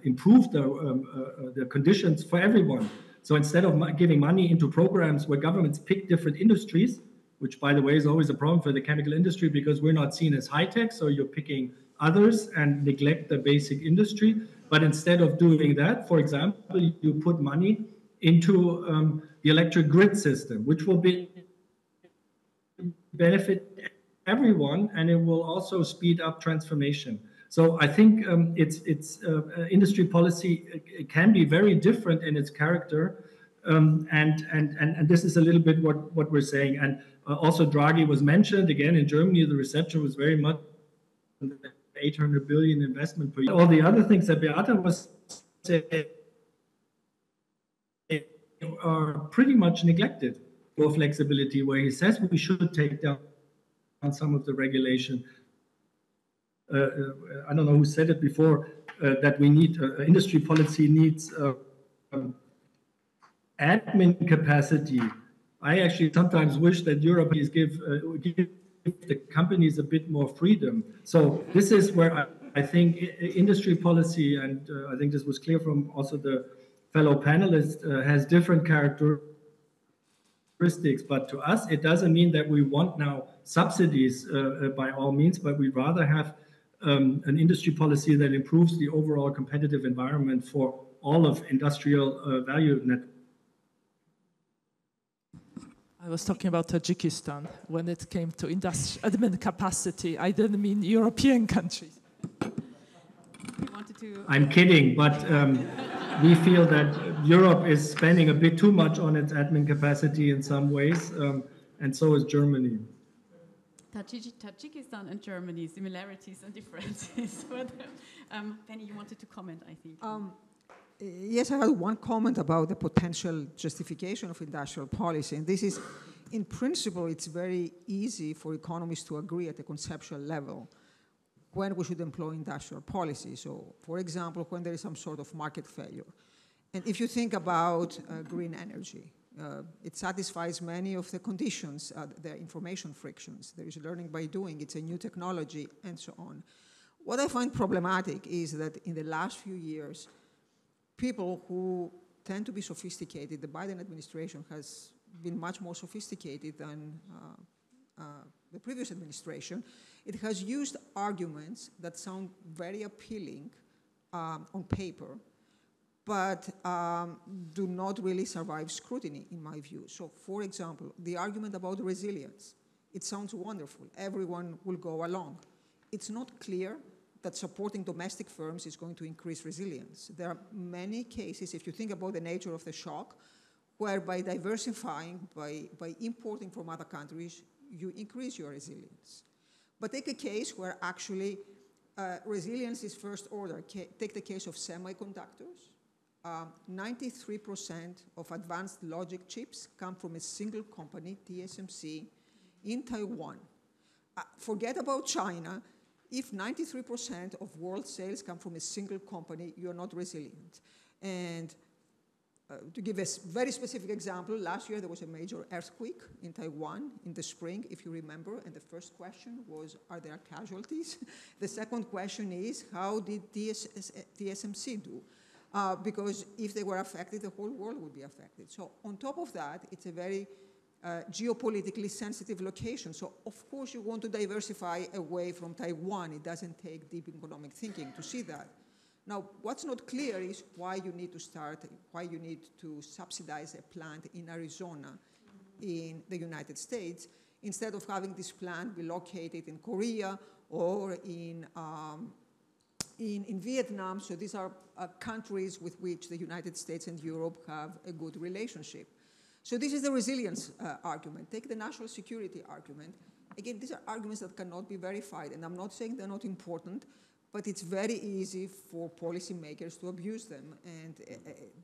improve the conditions for everyone? So instead of giving money into programs where governments pick different industries, which, by the way, is always a problem for the chemical industry because we're not seen as high-tech, so you're picking others and neglect the basic industry. But instead of doing that, for example, you put money into the electric grid system, which will benefit everyone, and it will also speed up transformation. So I think industry policy can be very different in its character, and this is a little bit what we're saying. And also Draghi was mentioned. Again, in Germany, the reception was very much 800 billion investment per year. All the other things that Beata was saying are pretty much neglected. More flexibility, where he says we should take down some of the regulation. I don't know who said it before, that we need, industry policy needs admin capacity. I actually sometimes wish that Europe give the companies a bit more freedom. So this is where I think industry policy, and I think this was clear from also the fellow panelists, has different characteristics. But to us, it doesn't mean that we want now subsidies by all means, but we'd rather have an industry policy that improves the overall competitive environment for all of industrial value net. I was talking about Tajikistan when it came to admin capacity. I didn't mean European countries. I'm kidding, but we feel that Europe is spending a bit too much on its admin capacity in some ways, and so is Germany. Tajikistan and Germany, similarities and differences. Penny, you wanted to comment, I think. Yes, I had one comment about the potential justification of industrial policy. And this is, in principle, it's very easy for economists to agree at a conceptual level when we should employ industrial policy. So, for example, when there is some sort of market failure. And if you think about green energy, it satisfies many of the conditions, the information frictions. There is learning by doing, it's a new technology, and so on. What I find problematic is that in the last few years, people who tend to be sophisticated, the Biden administration has been much more sophisticated than the previous administration. It has used arguments that sound very appealing on paper, but do not really survive scrutiny, in my view. So, for example, the argument about resilience, it sounds wonderful. Everyone will go along. It's not clear that supporting domestic firms is going to increase resilience. There are many cases, if you think about the nature of the shock, where by diversifying, by importing from other countries, you increase your resilience. But take a case where actually resilience is first order. Take the case of semiconductors. 93% of advanced logic chips come from a single company, TSMC, in Taiwan. Forget about China. If 93% of world sales come from a single company, you're not resilient. And to give a very specific example, last year there was a major earthquake in Taiwan in the spring, if you remember, and the first question was, are there casualties? The second question is, how did TSMC do? Because if they were affected, the whole world would be affected. So on top of that, it's a very geopolitically sensitive location. So of course you want to diversify away from Taiwan. It doesn't take deep economic thinking to see that. Now, what's not clear is why you need to subsidize a plant in Arizona in the United States. instead of having this plant be located in Korea or in Vietnam. So these are countries with which the United States and Europe have a good relationship. So this is the resilience argument. Take the national security argument. Again, these are arguments that cannot be verified, and I'm not saying they're not important, but it's very easy for policymakers to abuse them, and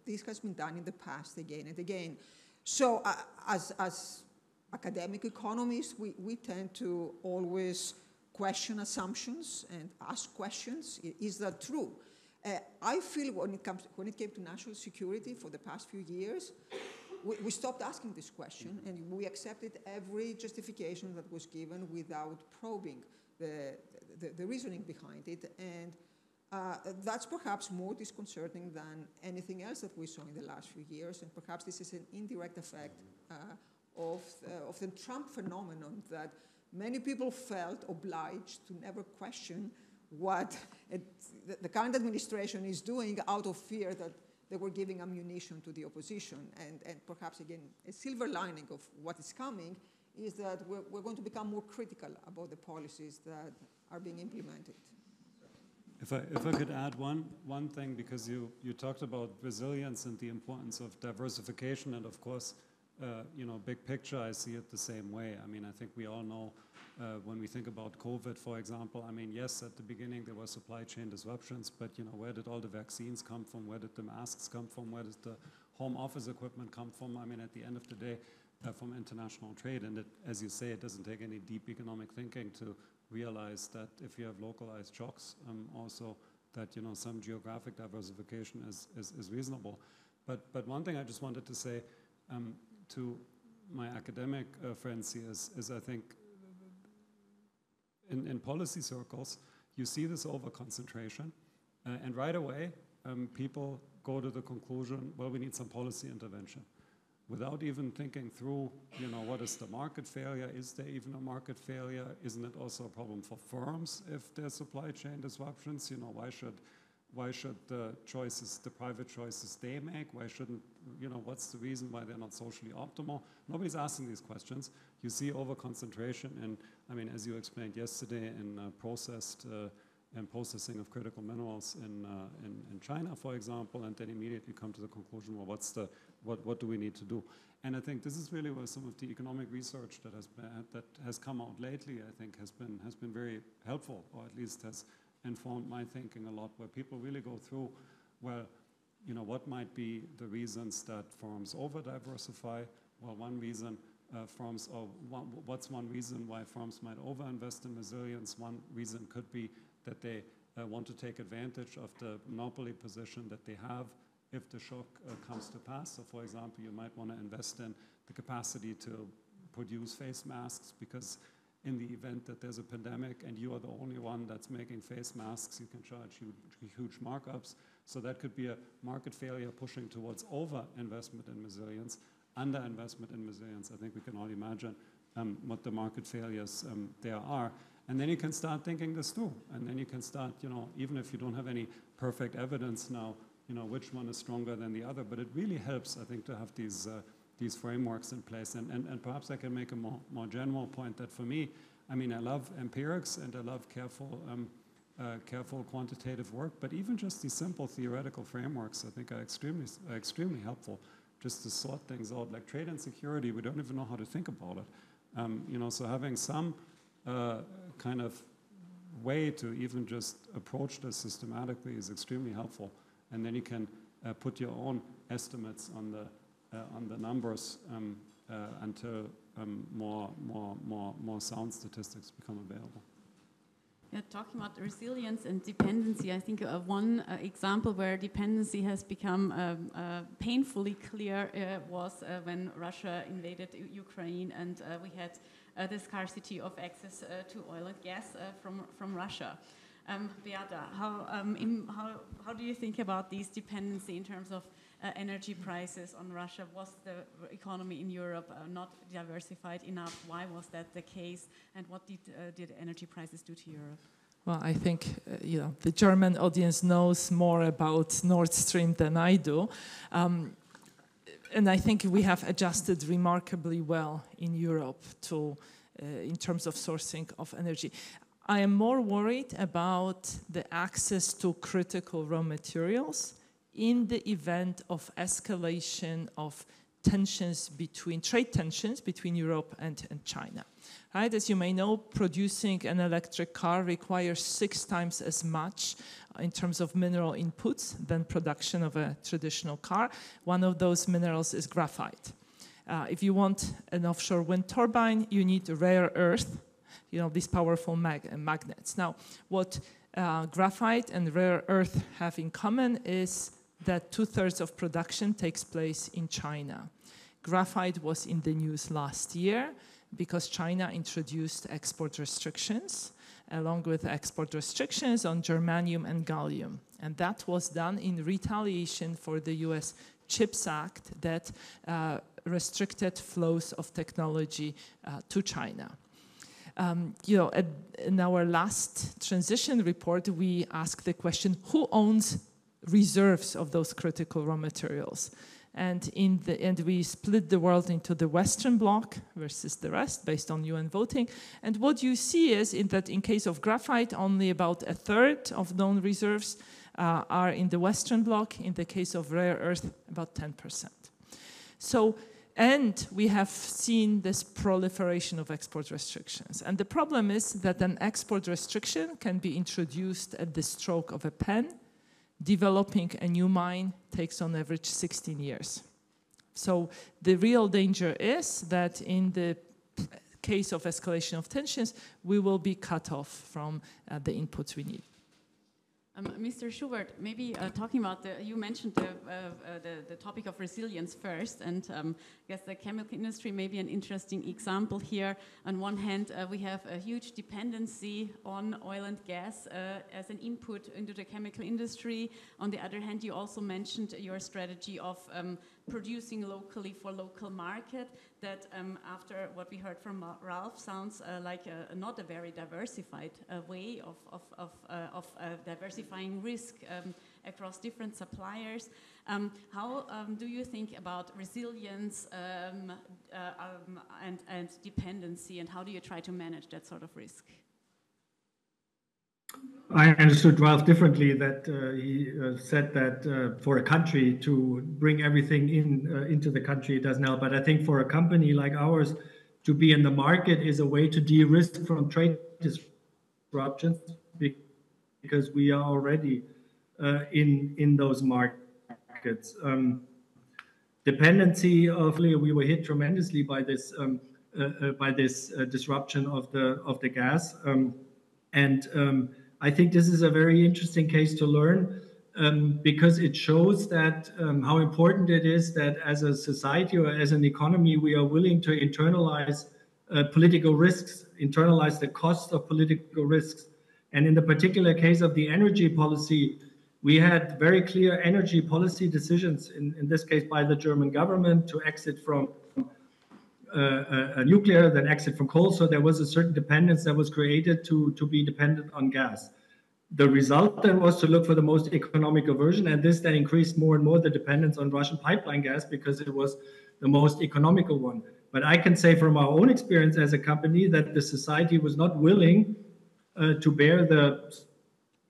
this has been done in the past again and again. So as academic economists, we tend to always question assumptions and ask questions. Is that true? I feel when it came to national security for the past few years, we stopped asking this question, and we accepted every justification that was given without probing the reasoning behind it. And that's perhaps more disconcerting than anything else that we saw in the last few years. And perhaps this is an indirect effect of the Trump phenomenon, that many people felt obliged to never question what the current administration is doing out of fear that they were giving ammunition to the opposition. And perhaps, again, a silver lining of what is coming is that we're going to become more critical about the policies that are being implemented. If I could add one thing, because you talked about resilience and the importance of diversification, and of course, big picture, I see it the same way. I mean, I think we all know when we think about COVID, for example, I mean, yes, at the beginning there were supply chain disruptions, but where did all the vaccines come from? Where did the masks come from? Where did the home office equipment come from? I mean, at the end of the day, from international trade. And as you say, it doesn't take any deep economic thinking to realize that if you have localized shocks, also that some geographic diversification is reasonable. But one thing I just wanted to say to my academic friends here is I think in policy circles, you see this over-concentration, and right away, people go to the conclusion, well, we need some policy intervention, without even thinking through, what is the market failure? Is there even a market failure? Isn't it also a problem for firms if there's supply chain disruptions? Why should the private choices they make? Why shouldn't, what's the reason why they're not socially optimal? Nobody's asking these questions. You see over-concentration, and I mean, as you explained yesterday, in processing of critical minerals in China, for example, and then immediately come to the conclusion, well, what do we need to do? And I think this is really where some of the economic research that has come out lately, I think, has been very helpful, or at least has informed my thinking a lot, where people really go through, well, what might be the reasons that firms over-diversify? Well, one reason what's one reason why firms might over-invest in resilience? One reason could be that they want to take advantage of the monopoly position that they have if the shock comes to pass. So, for example, you might want to invest in the capacity to produce face masks, because in the event that there's a pandemic and you are the only one that's making face masks, you can charge huge markups. So that could be a market failure pushing towards over-investment in resilience. Under-investment in resilience, I think we can all imagine what the market failures there are. And then you can start thinking this through. And then you can start, even if you don't have any perfect evidence now, which one is stronger than the other. But it really helps, I think, to have these frameworks in place. And perhaps I can make a more general point that for me, I mean, I love empirics and I love careful quantitative work, but even just these simple theoretical frameworks, I think, are extremely helpful, just to sort things out. Like trade and security, we don't even know how to think about it. So having some kind of way to even just approach this systematically is extremely helpful. And then you can put your own estimates on the numbers until more sound statistics become available. Yeah, talking about resilience and dependency, I think one example where dependency has become painfully clear was when Russia invaded Ukraine, and we had the scarcity of access to oil and gas from Russia. Beata, how do you think about these dependency in terms of energy prices on Russia? Was the economy in Europe not diversified enough? Why was that the case? And what did energy prices do to Europe? Well, I think the German audience knows more about Nord Stream than I do. And I think we have adjusted remarkably well in Europe to in terms of sourcing of energy. I am more worried about the access to critical raw materials in the event of escalation of tensions between, trade tensions between Europe and China. Right? As you may know, producing an electric car requires 6 times as much in terms of mineral inputs than production of a traditional car. One of those minerals is graphite. If you want an offshore wind turbine, you need rare earth, you know, these powerful magnets. Now, what graphite and rare earth have in common is that 2/3 of production takes place in China. Graphite was in the news last year because China introduced export restrictions, along with export restrictions on germanium and gallium. And that was done in retaliation for the US CHIPS Act that restricted flows of technology to China. You know, in our last transition report, we asked the question, who owns reserves of those critical raw materials? And in the end, we split the world into the Western Bloc versus the rest based on UN voting. And what you see is that in case of graphite, only about 1/3 of known reserves are in the Western Bloc. In the case of rare earth, about 10%. So, and we have seen this proliferation of export restrictions. And the problem is that an export restriction can be introduced at the stroke of a pen. Developing a new mine takes on average 16 years. So the real danger is that in the case of escalation of tensions, we will be cut off from the inputs we need. Mr. Schubert, maybe talking about you mentioned the topic of resilience first, and I guess the chemical industry may be an interesting example here. On one hand, we have a huge dependency on oil and gas as an input into the chemical industry. On the other hand, you also mentioned your strategy of producing locally for local market, that after what we heard from Ralph sounds like not a very diversified way of diversifying risk across different suppliers. How do you think about resilience and dependency, and how do you try to manage that sort of risk? I understood Ralph differently, that he said that for a country to bring everything into the country, it doesn't help. But I think for a company like ours, to be in the market is a way to de-risk from trade disruptions, because we are already in those markets. Dependency of, we were hit tremendously by this disruption of the gas, I think this is a very interesting case to learn, because it shows that how important it is that as a society or as an economy, we are willing to internalize political risks, internalize the cost of political risks. And in the particular case of the energy policy, we had very clear energy policy decisions, in this case by the German government, to exit from nuclear, then exit from coal. So there was a certain dependence that was created to be dependent on gas. The result then was to look for the most economical version, and this then increased more and more the dependence on Russian pipeline gas because it was the most economical one. But I can say from our own experience as a company that the society was not willing to bear the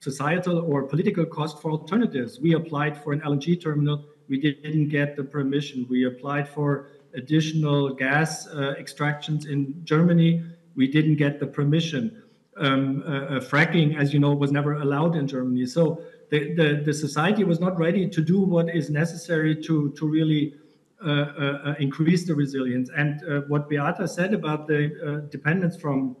societal or political cost for alternatives. We applied for an LNG terminal. We didn't get the permission. We applied for additional gas extractions in Germany. We didn't get the permission. Fracking, as you know, was never allowed in Germany. So the society was not ready to do what is necessary to really increase the resilience. And what Beata said about the dependence from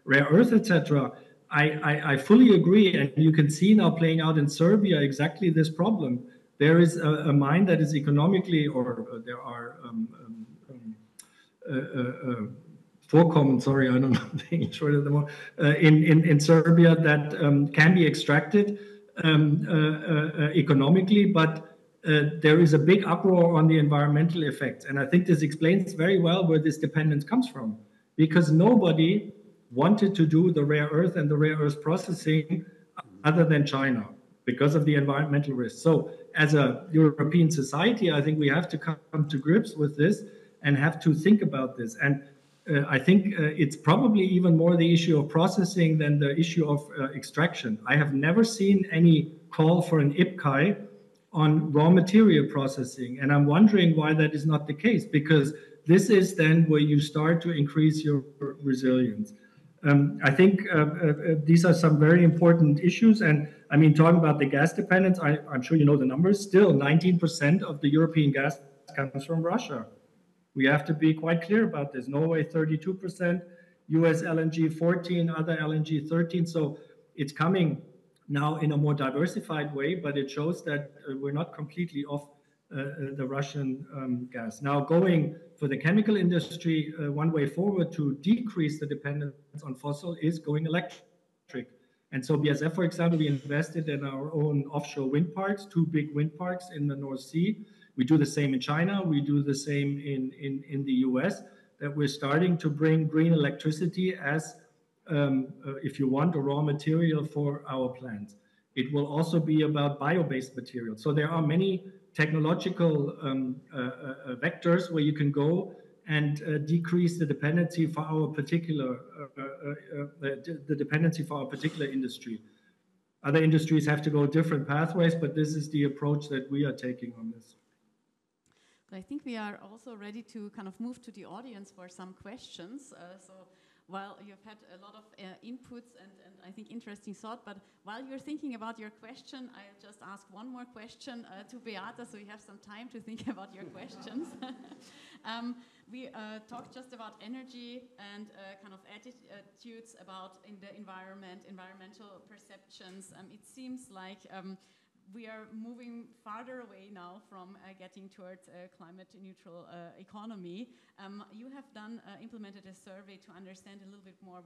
rare earth, etc., I fully agree. And you can see now playing out in Serbia exactly this problem. There is a mine that is economically, or there are vorkommen, sorry, I don't know the English word at the moment, in Serbia that can be extracted economically, but there is a big uproar on the environmental effects. And I think this explains very well where this dependence comes from, because nobody wanted to do the rare earth and the rare earth processing other than China because of the environmental risks. So as a European society, I think we have to come to grips with this and have to think about this. And I think it's probably even more the issue of processing than the issue of extraction. I have never seen any call for an IPCEI on raw material processing. And I'm wondering why that is not the case, because this is then where you start to increase your resilience. I think these are some very important issues. And I mean, talking about the gas dependence, I'm sure you know the numbers. Still, 19% of the European gas comes from Russia. We have to be quite clear about this. Norway, 32%, US LNG, 14, other LNG, 13. So it's coming now in a more diversified way, but it shows that we're not completely off the Russian gas. Now, going for the chemical industry, one way forward to decrease the dependence on fossil is going electric. And so BASF, for example, we invested in our own offshore wind parks, 2 big wind parks in the North Sea. We do the same in China. We do the same in the US, that we're starting to bring green electricity as, if you want, a raw material for our plants. It will also be about bio-based materials. So there are many technological vectors where you can go and decrease the dependency for our particular industry. Other industries have to go different pathways, but this is the approach that we are taking on this. I think we are also ready to kind of move to the audience for some questions. So while you've had a lot of inputs and I think interesting thought, but while you're thinking about your question, I'll just ask one more question to Beata, so you have some time to think about your questions. We talked just about energy and kind of attitudes about in the environment, environmental perceptions. It seems like we are moving farther away now from getting towards a climate neutral economy. You have implemented a survey to understand a little bit more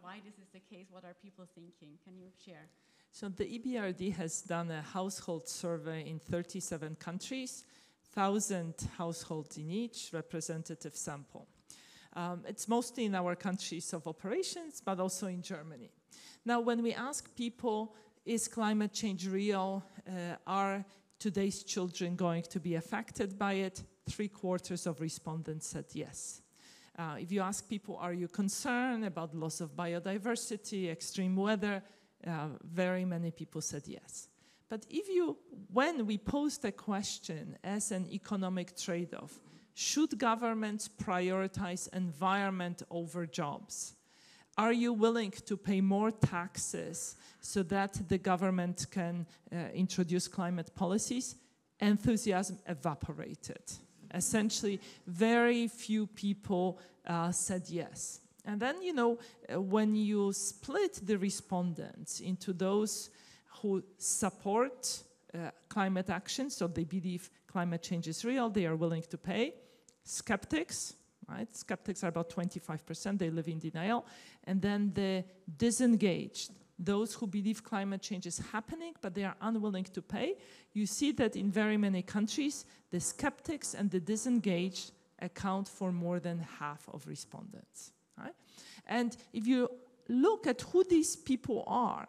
why this is the case. What are people thinking? Can you share? So the EBRD has done a household survey in 37 countries, 1,000 households in each representative sample. It's mostly in our countries of operations, but also in Germany. Now, when we ask people, is climate change real? Are today's children going to be affected by it? 3/4 of respondents said yes. If you ask people, are you concerned about loss of biodiversity, extreme weather? Very many people said yes. But when we posed a question as an economic trade-off, should governments prioritize environment over jobs? Are you willing to pay more taxes so that the government can introduce climate policies? Enthusiasm evaporated. Essentially, very few people said yes. And then, when you split the respondents into those who support climate action, so they believe climate change is real, they are willing to pay, skeptics, right? Skeptics are about 25%, they live in denial. And then the disengaged, those who believe climate change is happening, but they are unwilling to pay. You see that in very many countries, the skeptics and the disengaged account for more than half of respondents, right? And if you look at who these people are,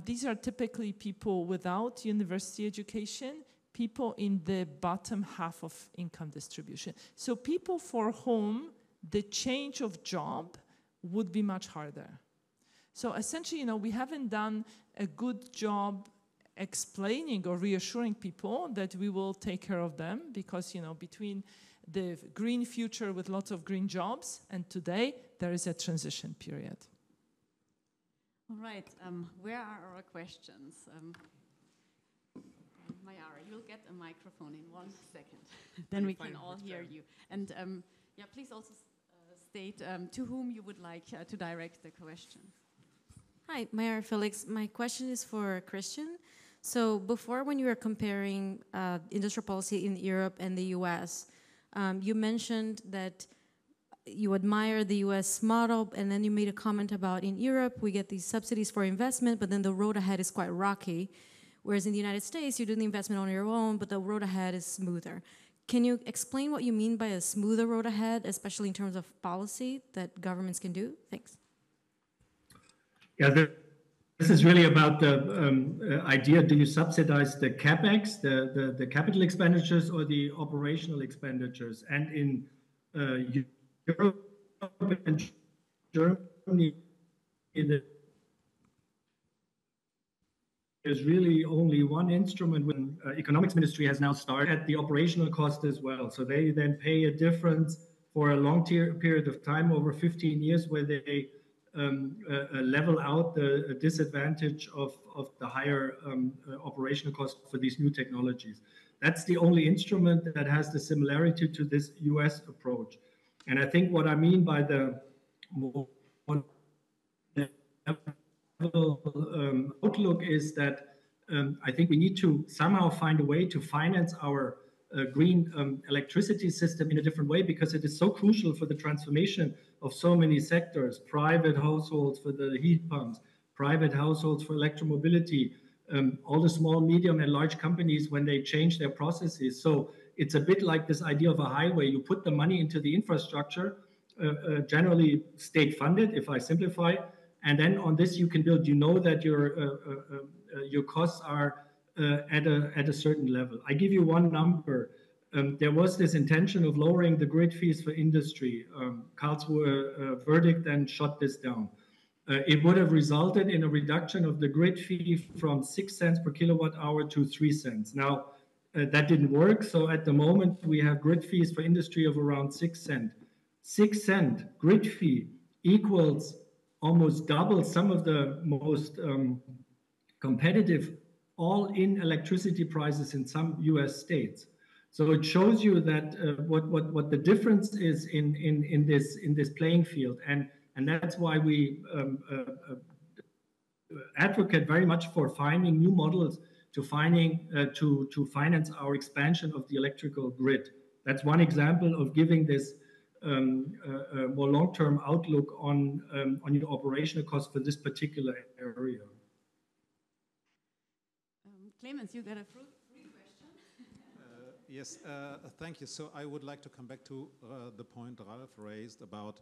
these are typically people without university education, people in the bottom half of income distribution. So people for whom the change of job would be much harder. So essentially, we haven't done a good job explaining or reassuring people that we will take care of them because, between the green future with lots of green jobs and today, there is a transition period. All right, where are our questions? Mayara, you'll get a microphone in 1 second. Then we can all hear you. And please also state to whom you would like to direct the question. Hi, Mayara Felix. My question is for Christian. So before, when you were comparing industrial policy in Europe and the US, you mentioned that you admire the US model, and then you made a comment about in Europe, we get these subsidies for investment, but then the road ahead is quite rocky. Whereas in the United States, you do the investment on your own, but the road ahead is smoother. Can you explain what you mean by a smoother road ahead, especially in terms of policy that governments can do? Thanks. Yeah, this is really about the idea, do you subsidize the CapEx, the capital expenditures, or the operational expenditures? And in Europe and Germany, there's really only one instrument when economics ministry has now started at the operational cost as well. So they then pay a difference for a long period of time, over 15 years, where they level out the disadvantage of the higher operational cost for these new technologies. That's the only instrument that has the similarity to this US approach. And I think what I mean by the more outlook is that I think we need to somehow find a way to finance our green electricity system in a different way, because it is so crucial for the transformation of so many sectors: private households for the heat pumps, private households for electromobility, all the small, medium, and large companies when they change their processes. So it's a bit like this idea of a highway. You put the money into the infrastructure, generally state funded, if I simplify, and then on this you can build. You know that your costs are at a certain level. I give you one number. There was this intention of lowering the grid fees for industry. Karlsruhe verdict then shut this down. It would have resulted in a reduction of the grid fee from 6 cents per kilowatt hour to 3 cents. Now, that didn't work. So at the moment, we have grid fees for industry of around 6 cents. 6 cent grid fee equals almost double some of the most competitive all-in electricity prices in some US states. So it shows you that what the difference is in this playing field. And that's why we advocate very much for finding new models to finance our expansion of the electrical grid. That's one example of giving this more long-term outlook on your operational costs for this particular area. Clemens, you got a free question? Yes, thank you. So I would like to come back to the point Ralph raised about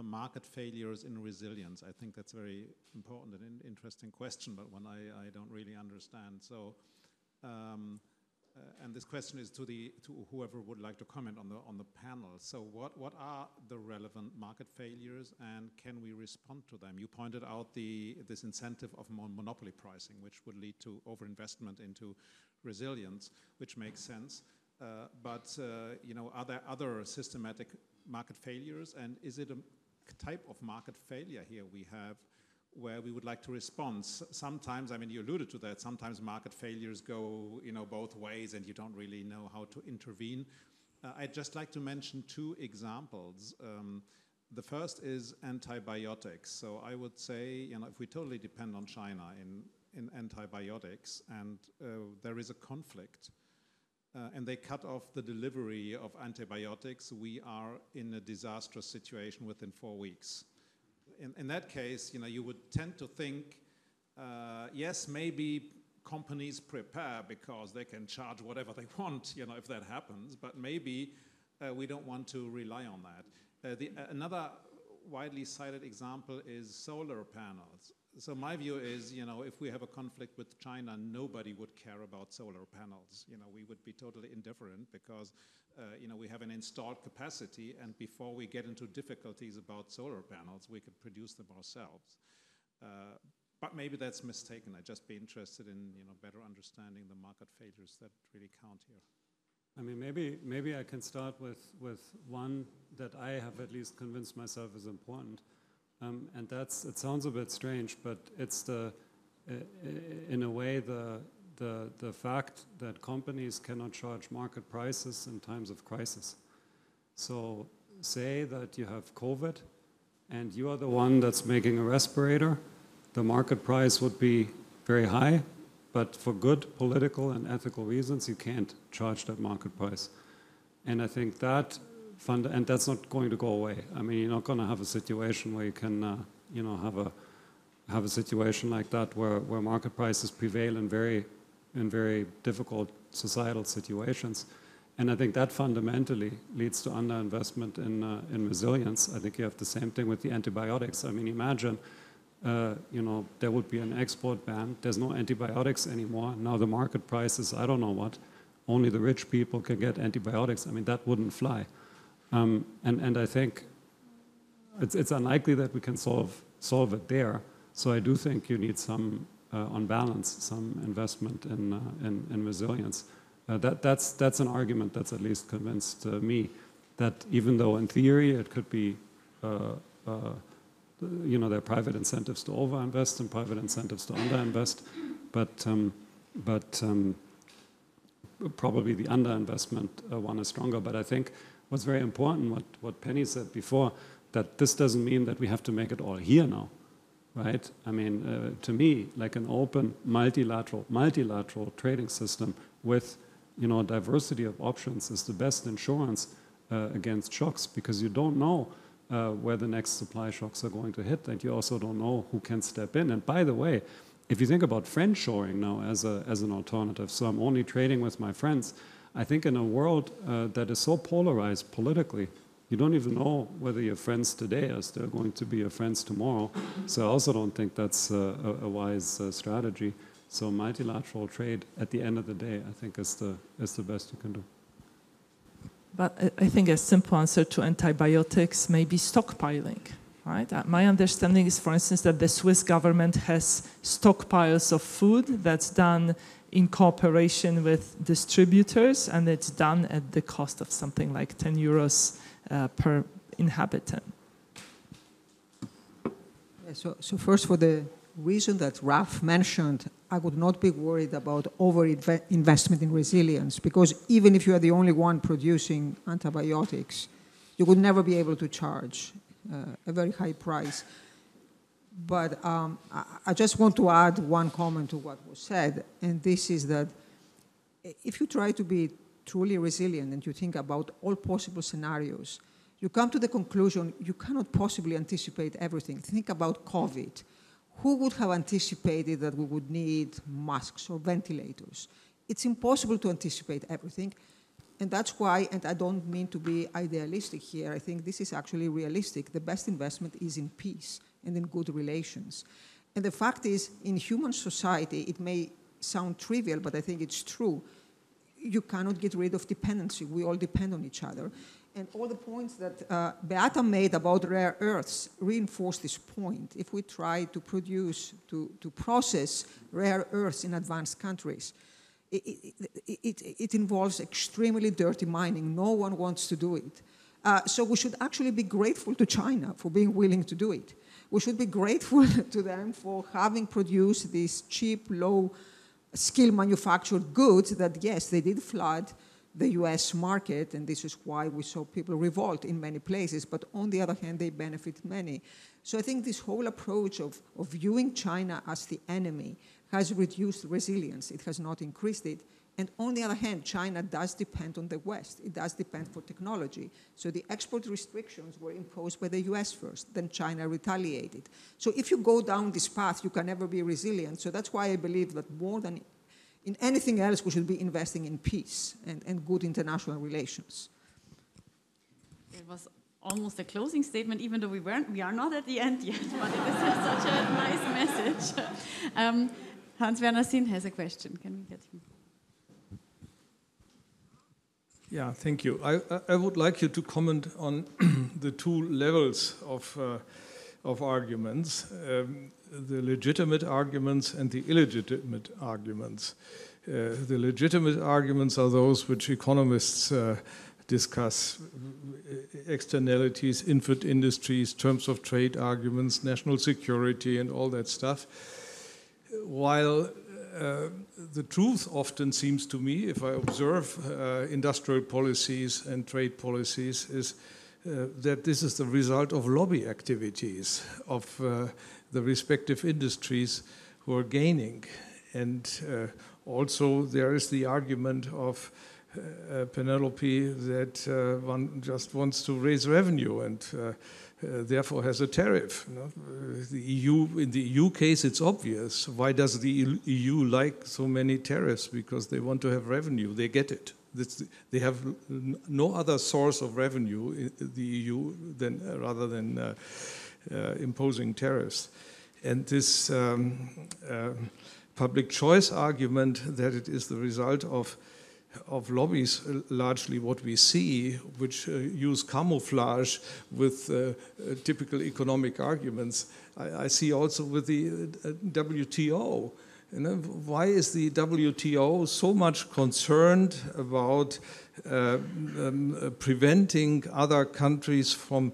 market failures in resilience. I think that's a very important and interesting question, but one I don't really understand. So, and this question is to whoever would like to comment on the panel. So, what are the relevant market failures, and can we respond to them? You pointed out this incentive of monopoly pricing, which would lead to overinvestment into resilience, which makes sense. But you know, are there other systematic market failures, and is it a type of market failure here we have where we would like to respond? Sometimes, I mean, you alluded to that, sometimes market failures go, you know, both ways and you don't really know how to intervene. I'd just like to mention two examples. The first is antibiotics. So I would say, you know, if we totally depend on China in antibiotics and there is a conflict, and they cut off the delivery of antibiotics, we are in a disastrous situation within 4 weeks. In that case, you know, you would tend to think, yes, maybe companies prepare because they can charge whatever they want, you know, if that happens, but maybe we don't want to rely on that. Another widely cited example is solar panels. So my view is, you know, if we have a conflict with China, nobody would care about solar panels. You know, we would be totally indifferent because, you know, we have an installed capacity, and before we get into difficulties about solar panels, we could produce them ourselves. But maybe that's mistaken. I'd just be interested in, you know, better understanding the market failures that really count here. I mean, maybe I can start with one that I have at least convinced myself is important. And that's, it sounds a bit strange, but it's in a way the fact that companies cannot charge market prices in times of crisis. So say that you have COVID and you are the one that's making a respirator, the market price would be very high, but for good political and ethical reasons, you can't charge that market price. And I think that and that's not going to go away. I mean, you're not going to have a situation where you can, you know, have a situation like that where market prices prevail in very difficult societal situations. And I think that fundamentally leads to underinvestment in resilience. I think you have the same thing with the antibiotics. I mean, imagine, you know, there would be an export ban. There's no antibiotics anymore. Now the market price is, I don't know what. Only the rich people can get antibiotics. I mean, that wouldn't fly. And I think it's unlikely that we can solve it there. So I do think you need some, on balance, some investment in resilience. That's an argument that's at least convinced me that even though in theory it could be, there are private incentives to overinvest and private incentives to underinvest, but probably the underinvestment one is stronger. But I think what's very important, what Penny said before, that this doesn't mean that we have to make it all here now, right? I mean, to me, like an open multilateral trading system with diversity of options is the best insurance against shocks, because you don't know where the next supply shocks are going to hit, and you also don't know who can step in. And by the way, if you think about friendshoring now as an alternative, so I'm only trading with my friends, I think in a world that is so polarized politically, you don't even know whether your friends today are still going to be your friends tomorrow. So I also don't think that's a wise strategy. So multilateral trade, at the end of the day, I think is the best you can do. But I think a simple answer to antibiotics may be stockpiling, right? My understanding is, for instance, that the Swiss government has stockpiles of food that's done in cooperation with distributors, and it's done at the cost of something like 10 euros per inhabitant. Yeah, so first, for the reason that Ralph mentioned, I would not be worried about over-investment in resilience, because even if you are the only one producing antibiotics, you would never be able to charge a very high price. But I just want to add one comment to what was said, and this is that if you try to be truly resilient and you think about all possible scenarios, you come to the conclusion you cannot possibly anticipate everything. Think about COVID. Who would have anticipated that we would need masks or ventilators? It's impossible to anticipate everything. And that's why, and I don't mean to be idealistic here, I think this is actually realistic. The best investment is in peace and in good relations. And the fact is, in human society, it may sound trivial, but I think it's true. You cannot get rid of dependency. We all depend on each other. And all the points that Beata made about rare earths reinforce this point. If we try to produce, to process rare earths in advanced countries, it involves extremely dirty mining. No one wants to do it. So we should actually be grateful to China for being willing to do it. We should be grateful to them for having produced these cheap, low-skill manufactured goods that, yes, they did flood the US market, and this is why we saw people revolt in many places, but on the other hand, they benefit many. So I think this whole approach of viewing China as the enemy has reduced resilience. It has not increased it. And on the other hand, China does depend on the West. It does depend for technology. So the export restrictions were imposed by the US first, then China retaliated. So if you go down this path, you can never be resilient. So that's why I believe that more than in anything else, we should be investing in peace and good international relations. It was almost a closing statement, even though we are not at the end yet, but it is such a nice message. Hans-Werner Sinn has a question. Can we get him? Yeah, thank you. I would like you to comment on the two levels of arguments. The legitimate arguments and the illegitimate arguments. The legitimate arguments are those which economists discuss, externalities, infant industries, terms of trade arguments, national security, and all that stuff. While the truth often seems to me, if I observe industrial policies and trade policies, is that this is the result of lobby activities of the respective industries who are gaining. And also there is the argument of Pinelopi that one just wants to raise revenue and therefore has a tariff. You know? The EU, in the EU case, it's obvious. Why does the EU like so many tariffs? Because they want to have revenue. They get it. They have no other source of revenue in the EU rather than imposing tariffs. And this public choice argument that it is the result of lobbies, largely what we see, which use camouflage with typical economic arguments. I see also with the WTO. Why is the WTO so much concerned about preventing other countries from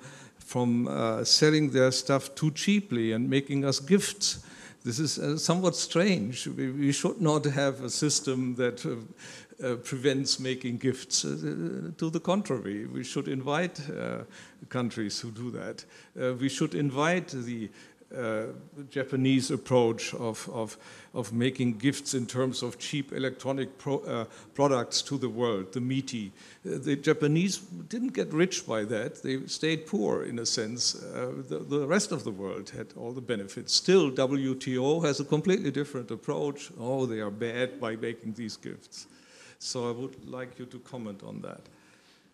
selling their stuff too cheaply and making us gifts? This is somewhat strange. We should not have a system that prevents making gifts. To the contrary, we should invite countries who do that. We should invite the Japanese approach of making gifts in terms of cheap electronic products to the world, the meaty. The Japanese didn't get rich by that. They stayed poor in a sense. The rest of the world had all the benefits. Still, WTO has a completely different approach. Oh, they are bad by making these gifts. So I would like you to comment on that.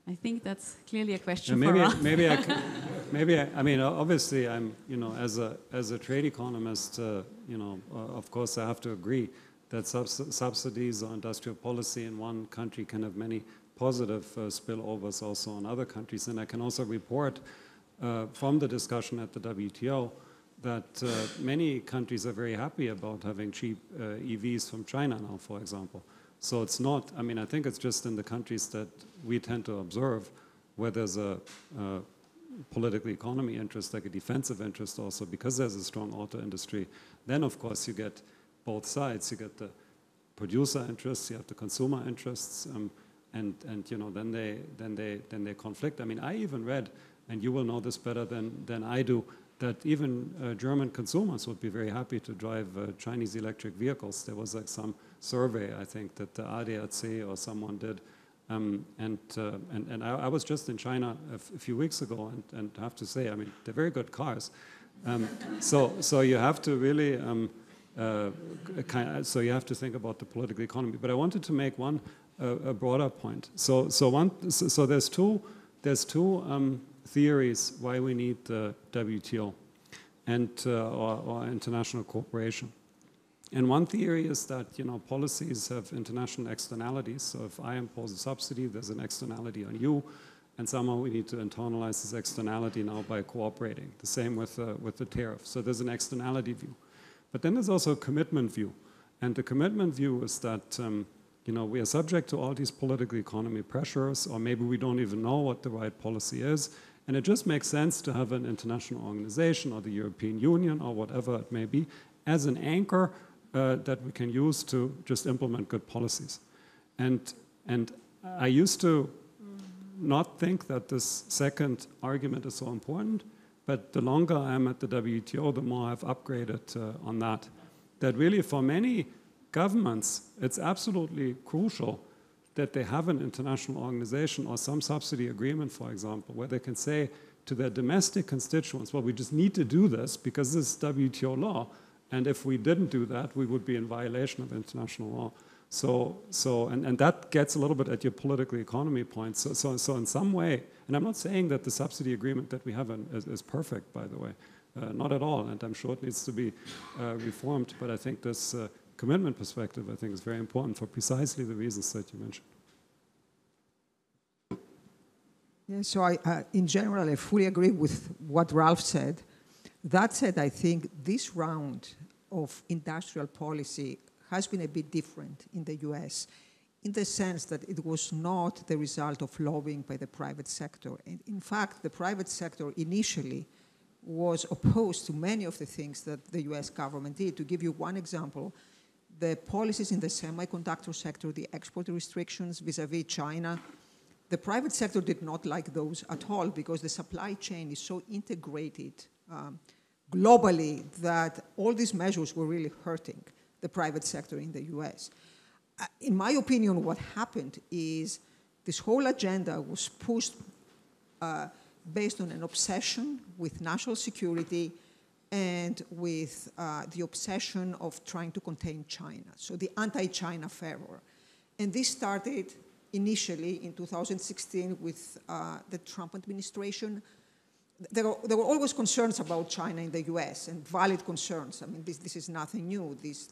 I think that's clearly a question for us. I mean, obviously, I'm, as a trade economist, of course, I have to agree that subsidies or industrial policy in one country can have many positive spillovers also on other countries. And I can also report from the discussion at the WTO that many countries are very happy about having cheap EVs from China now, for example. So it's not, I mean, I think it's just in the countries that we tend to observe where there's a political economy interest, like a defensive interest also, because there's a strong auto industry. Then, of course, you get both sides. You get the producer interests, you have the consumer interests, and then they conflict. I mean, I even read, and you will know this better than I do, that even German consumers would be very happy to drive Chinese electric vehicles. There was like some survey, I think, that the ADAC or someone did. And I was just in China a few weeks ago, and have to say, I mean, they're very good cars. So you have to really, so you have to think about the political economy. But I wanted to make one a broader point. So there's two theories why we need the WTO and or international cooperation. And one theory is that policies have international externalities. So if I impose a subsidy, there's an externality on you, and somehow we need to internalize this externality now by cooperating. The same with the tariff. So there's an externality view, but then there's also a commitment view, and the commitment view is that we are subject to all these political economy pressures, or maybe we don't even know what the right policy is, and it just makes sense to have an international organization or the European Union or whatever it may be as an anchor that we can use to just implement good policies. And I used to not think that this second argument is so important, but the longer I'm at the WTO, the more I've upgraded on that. That really for many governments, it's absolutely crucial that they have an international organization or some subsidy agreement, for example, where they can say to their domestic constituents, well, we just need to do this because this is WTO law. And if we didn't do that, we would be in violation of international law. And that gets a little bit at your political economy point. So in some way, and I'm not saying that the subsidy agreement that we have is perfect, by the way, not at all. And I'm sure it needs to be reformed. But I think this commitment perspective, I think, is very important for precisely the reasons that you mentioned. Yeah, so in general, I fully agree with what Ralph said. That said, I think this round of industrial policy has been a bit different in the US in the sense that it was not the result of lobbying by the private sector. And in fact, the private sector initially was opposed to many of the things that the US government did. To give you one example, the policies in the semiconductor sector, the export restrictions vis-a-vis China, the private sector did not like those at all because the supply chain is so integrated globally that all these measures were really hurting the private sector in the US. In my opinion, what happened is this whole agenda was pushed based on an obsession with national security and with the obsession of trying to contain China, so the anti-China fervor. And this started initially in 2016 with the Trump administration. There were always concerns about China in the US, and valid concerns. I mean, this is nothing new. This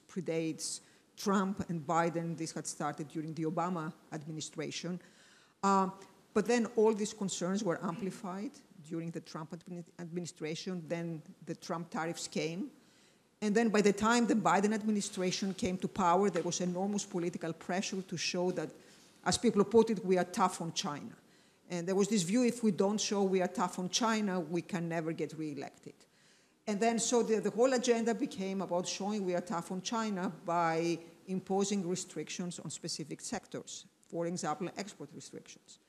predates Trump and Biden. This had started during the Obama administration. But then all these concerns were amplified during the Trump administration. Then the Trump tariffs came. And then by the time the Biden administration came to power, there was enormous political pressure to show that, as people put it, we are tough on China. And there was this view, if we don't show we are tough on China, we can never get reelected. And then so the whole agenda became about showing we are tough on China by imposing restrictions on specific sectors, for example, export restrictions.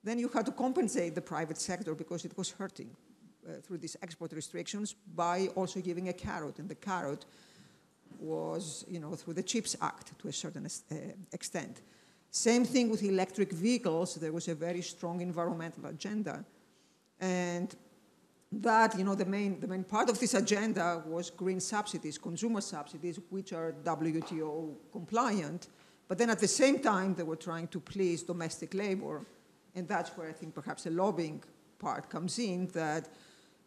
Then you had to compensate the private sector because it was hurting through these export restrictions by also giving a carrot. And the carrot was, through the CHIPS Act to a certain extent. Same thing with electric vehicles. There was a very strong environmental agenda. And that, the main part of this agenda was green subsidies, consumer subsidies, which are WTO compliant. But then at the same time, they were trying to please domestic labor. And that's where I think perhaps the lobbying part comes in, that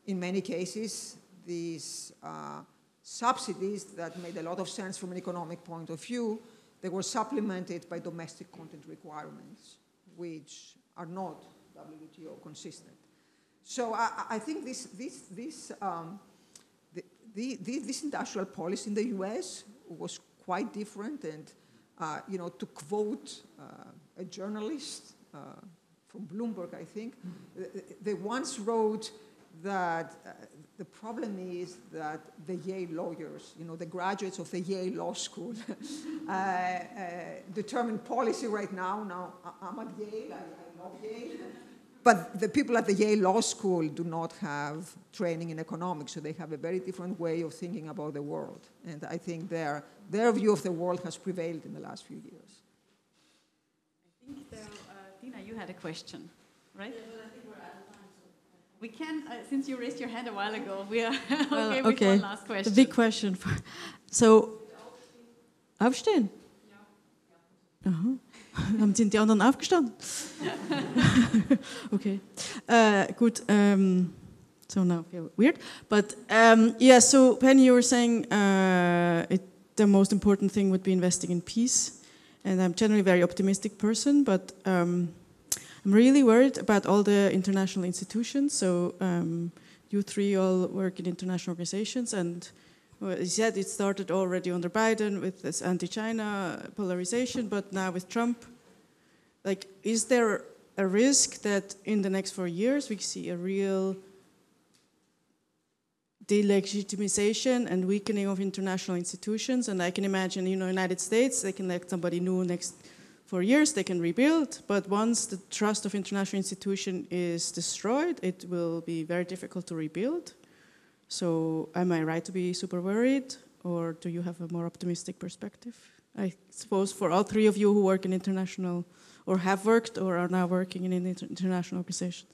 in many cases, these subsidies that made a lot of sense from an economic point of view, they were supplemented by domestic content requirements, which are not WTO consistent. So I think this industrial policy in the US was quite different. And to quote a journalist from Bloomberg, I think, they once wrote that the problem is that the Yale lawyers, the graduates of the Yale Law School, determine policy right now. Now, I'm at Yale, I love Yale. But the people at the Yale Law School do not have training in economics, so they have a very different way of thinking about the world. And I think their view of the world has prevailed in the last few years. I think, Dina, you had a question, right? Yeah, but I think we're out of time. So we can, since you raised your hand a while ago, we are okay with one last question. The big question. So, aufstehen? Ja. Aha. Sind die anderen aufgestanden? Okay. Good. So now I feel weird. But yeah, so Penny, you were saying the most important thing would be investing in peace. And I'm generally a very optimistic person, but I'm really worried about all the international institutions. So you three all work in international organizations, and well, you said it started already under Biden with this anti-China polarization, but now with Trump, like, is there a risk that in the next 4 years we see a real delegitimization and weakening of international institutions? And I can imagine, United States, they can elect somebody new next 4 years, they can rebuild, but once the trust of international institution is destroyed, it will be very difficult to rebuild. So am I right to be super worried, or do you have a more optimistic perspective? I suppose for all three of you who work in international, or have worked, or are now working in international organizations.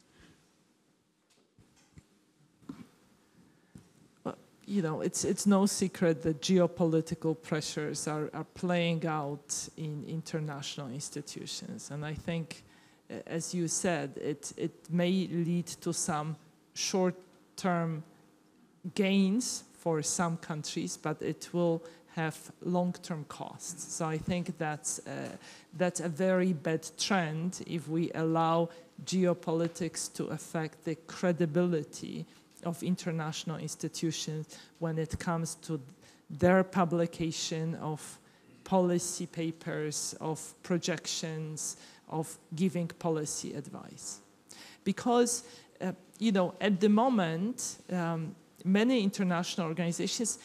It's no secret that geopolitical pressures are playing out in international institutions. And I think, as you said, it may lead to some short-term gains for some countries, but it will have long-term costs. So I think that's a very bad trend if we allow geopolitics to affect the credibility of international institutions when it comes to their publication of policy papers, of projections, of giving policy advice. Because, at the moment, many international organizations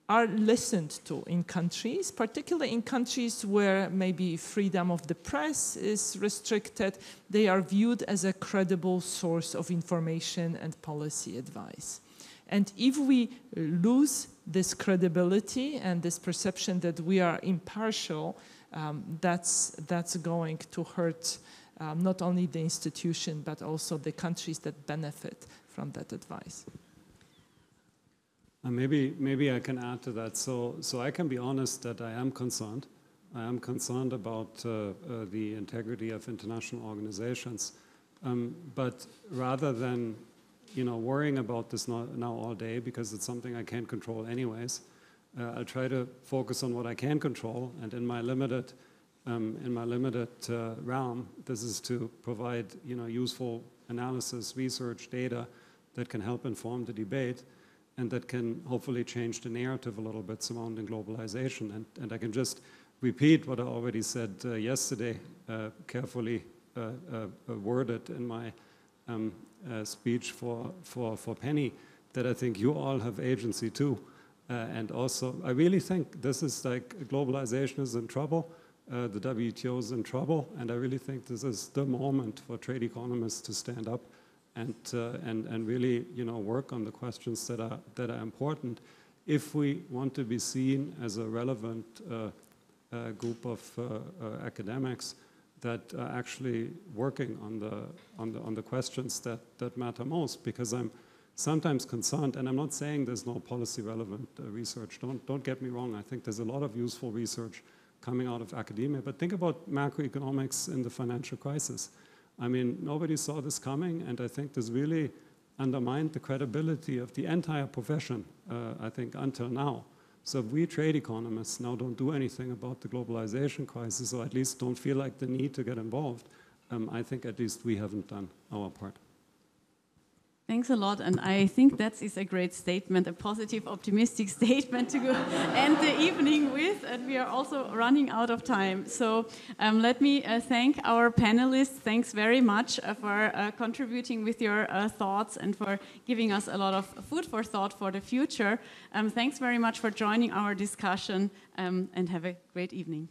are listened to in countries, particularly in countries where maybe freedom of the press is restricted. They are viewed as a credible source of information and policy advice. And if we lose this credibility and this perception that we are impartial, that's going to hurt not only the institution, but also the countries that benefit from that advice. Maybe I can add to that. So I can be honest that I am concerned. I am concerned about the integrity of international organizations. But rather than worrying about this now all day, because it's something I can't control anyways, I'll try to focus on what I can control, and in my limited realm, this is to provide useful analysis, research, data that can help inform the debate and that can hopefully change the narrative a little bit surrounding globalization. And I can just repeat what I already said yesterday, carefully worded in my speech for Penny, that I think you all have agency too. And also, I really think this is like globalization is in trouble. The WTO is in trouble, and I really think this is the moment for trade economists to stand up and really work on the questions that are important if we want to be seen as a relevant group of academics that are actually working on the questions that matter most. Because I'm sometimes concerned, and I'm not saying there's no policy relevant research. Don't get me wrong. I think there's a lot of useful research coming out of academia, but think about macroeconomics in the financial crisis. I mean, nobody saw this coming, and I think this really undermined the credibility of the entire profession, I think, until now. So if we trade economists now don't do anything about the globalization crisis, or at least don't feel like the need to get involved, I think at least we haven't done our part. Thanks a lot, and I think that is a great statement, a positive, optimistic statement to go end the evening with, and we are also running out of time. So let me thank our panelists. Thanks very much for contributing with your thoughts and for giving us a lot of food for thought for the future. Thanks very much for joining our discussion, and have a great evening.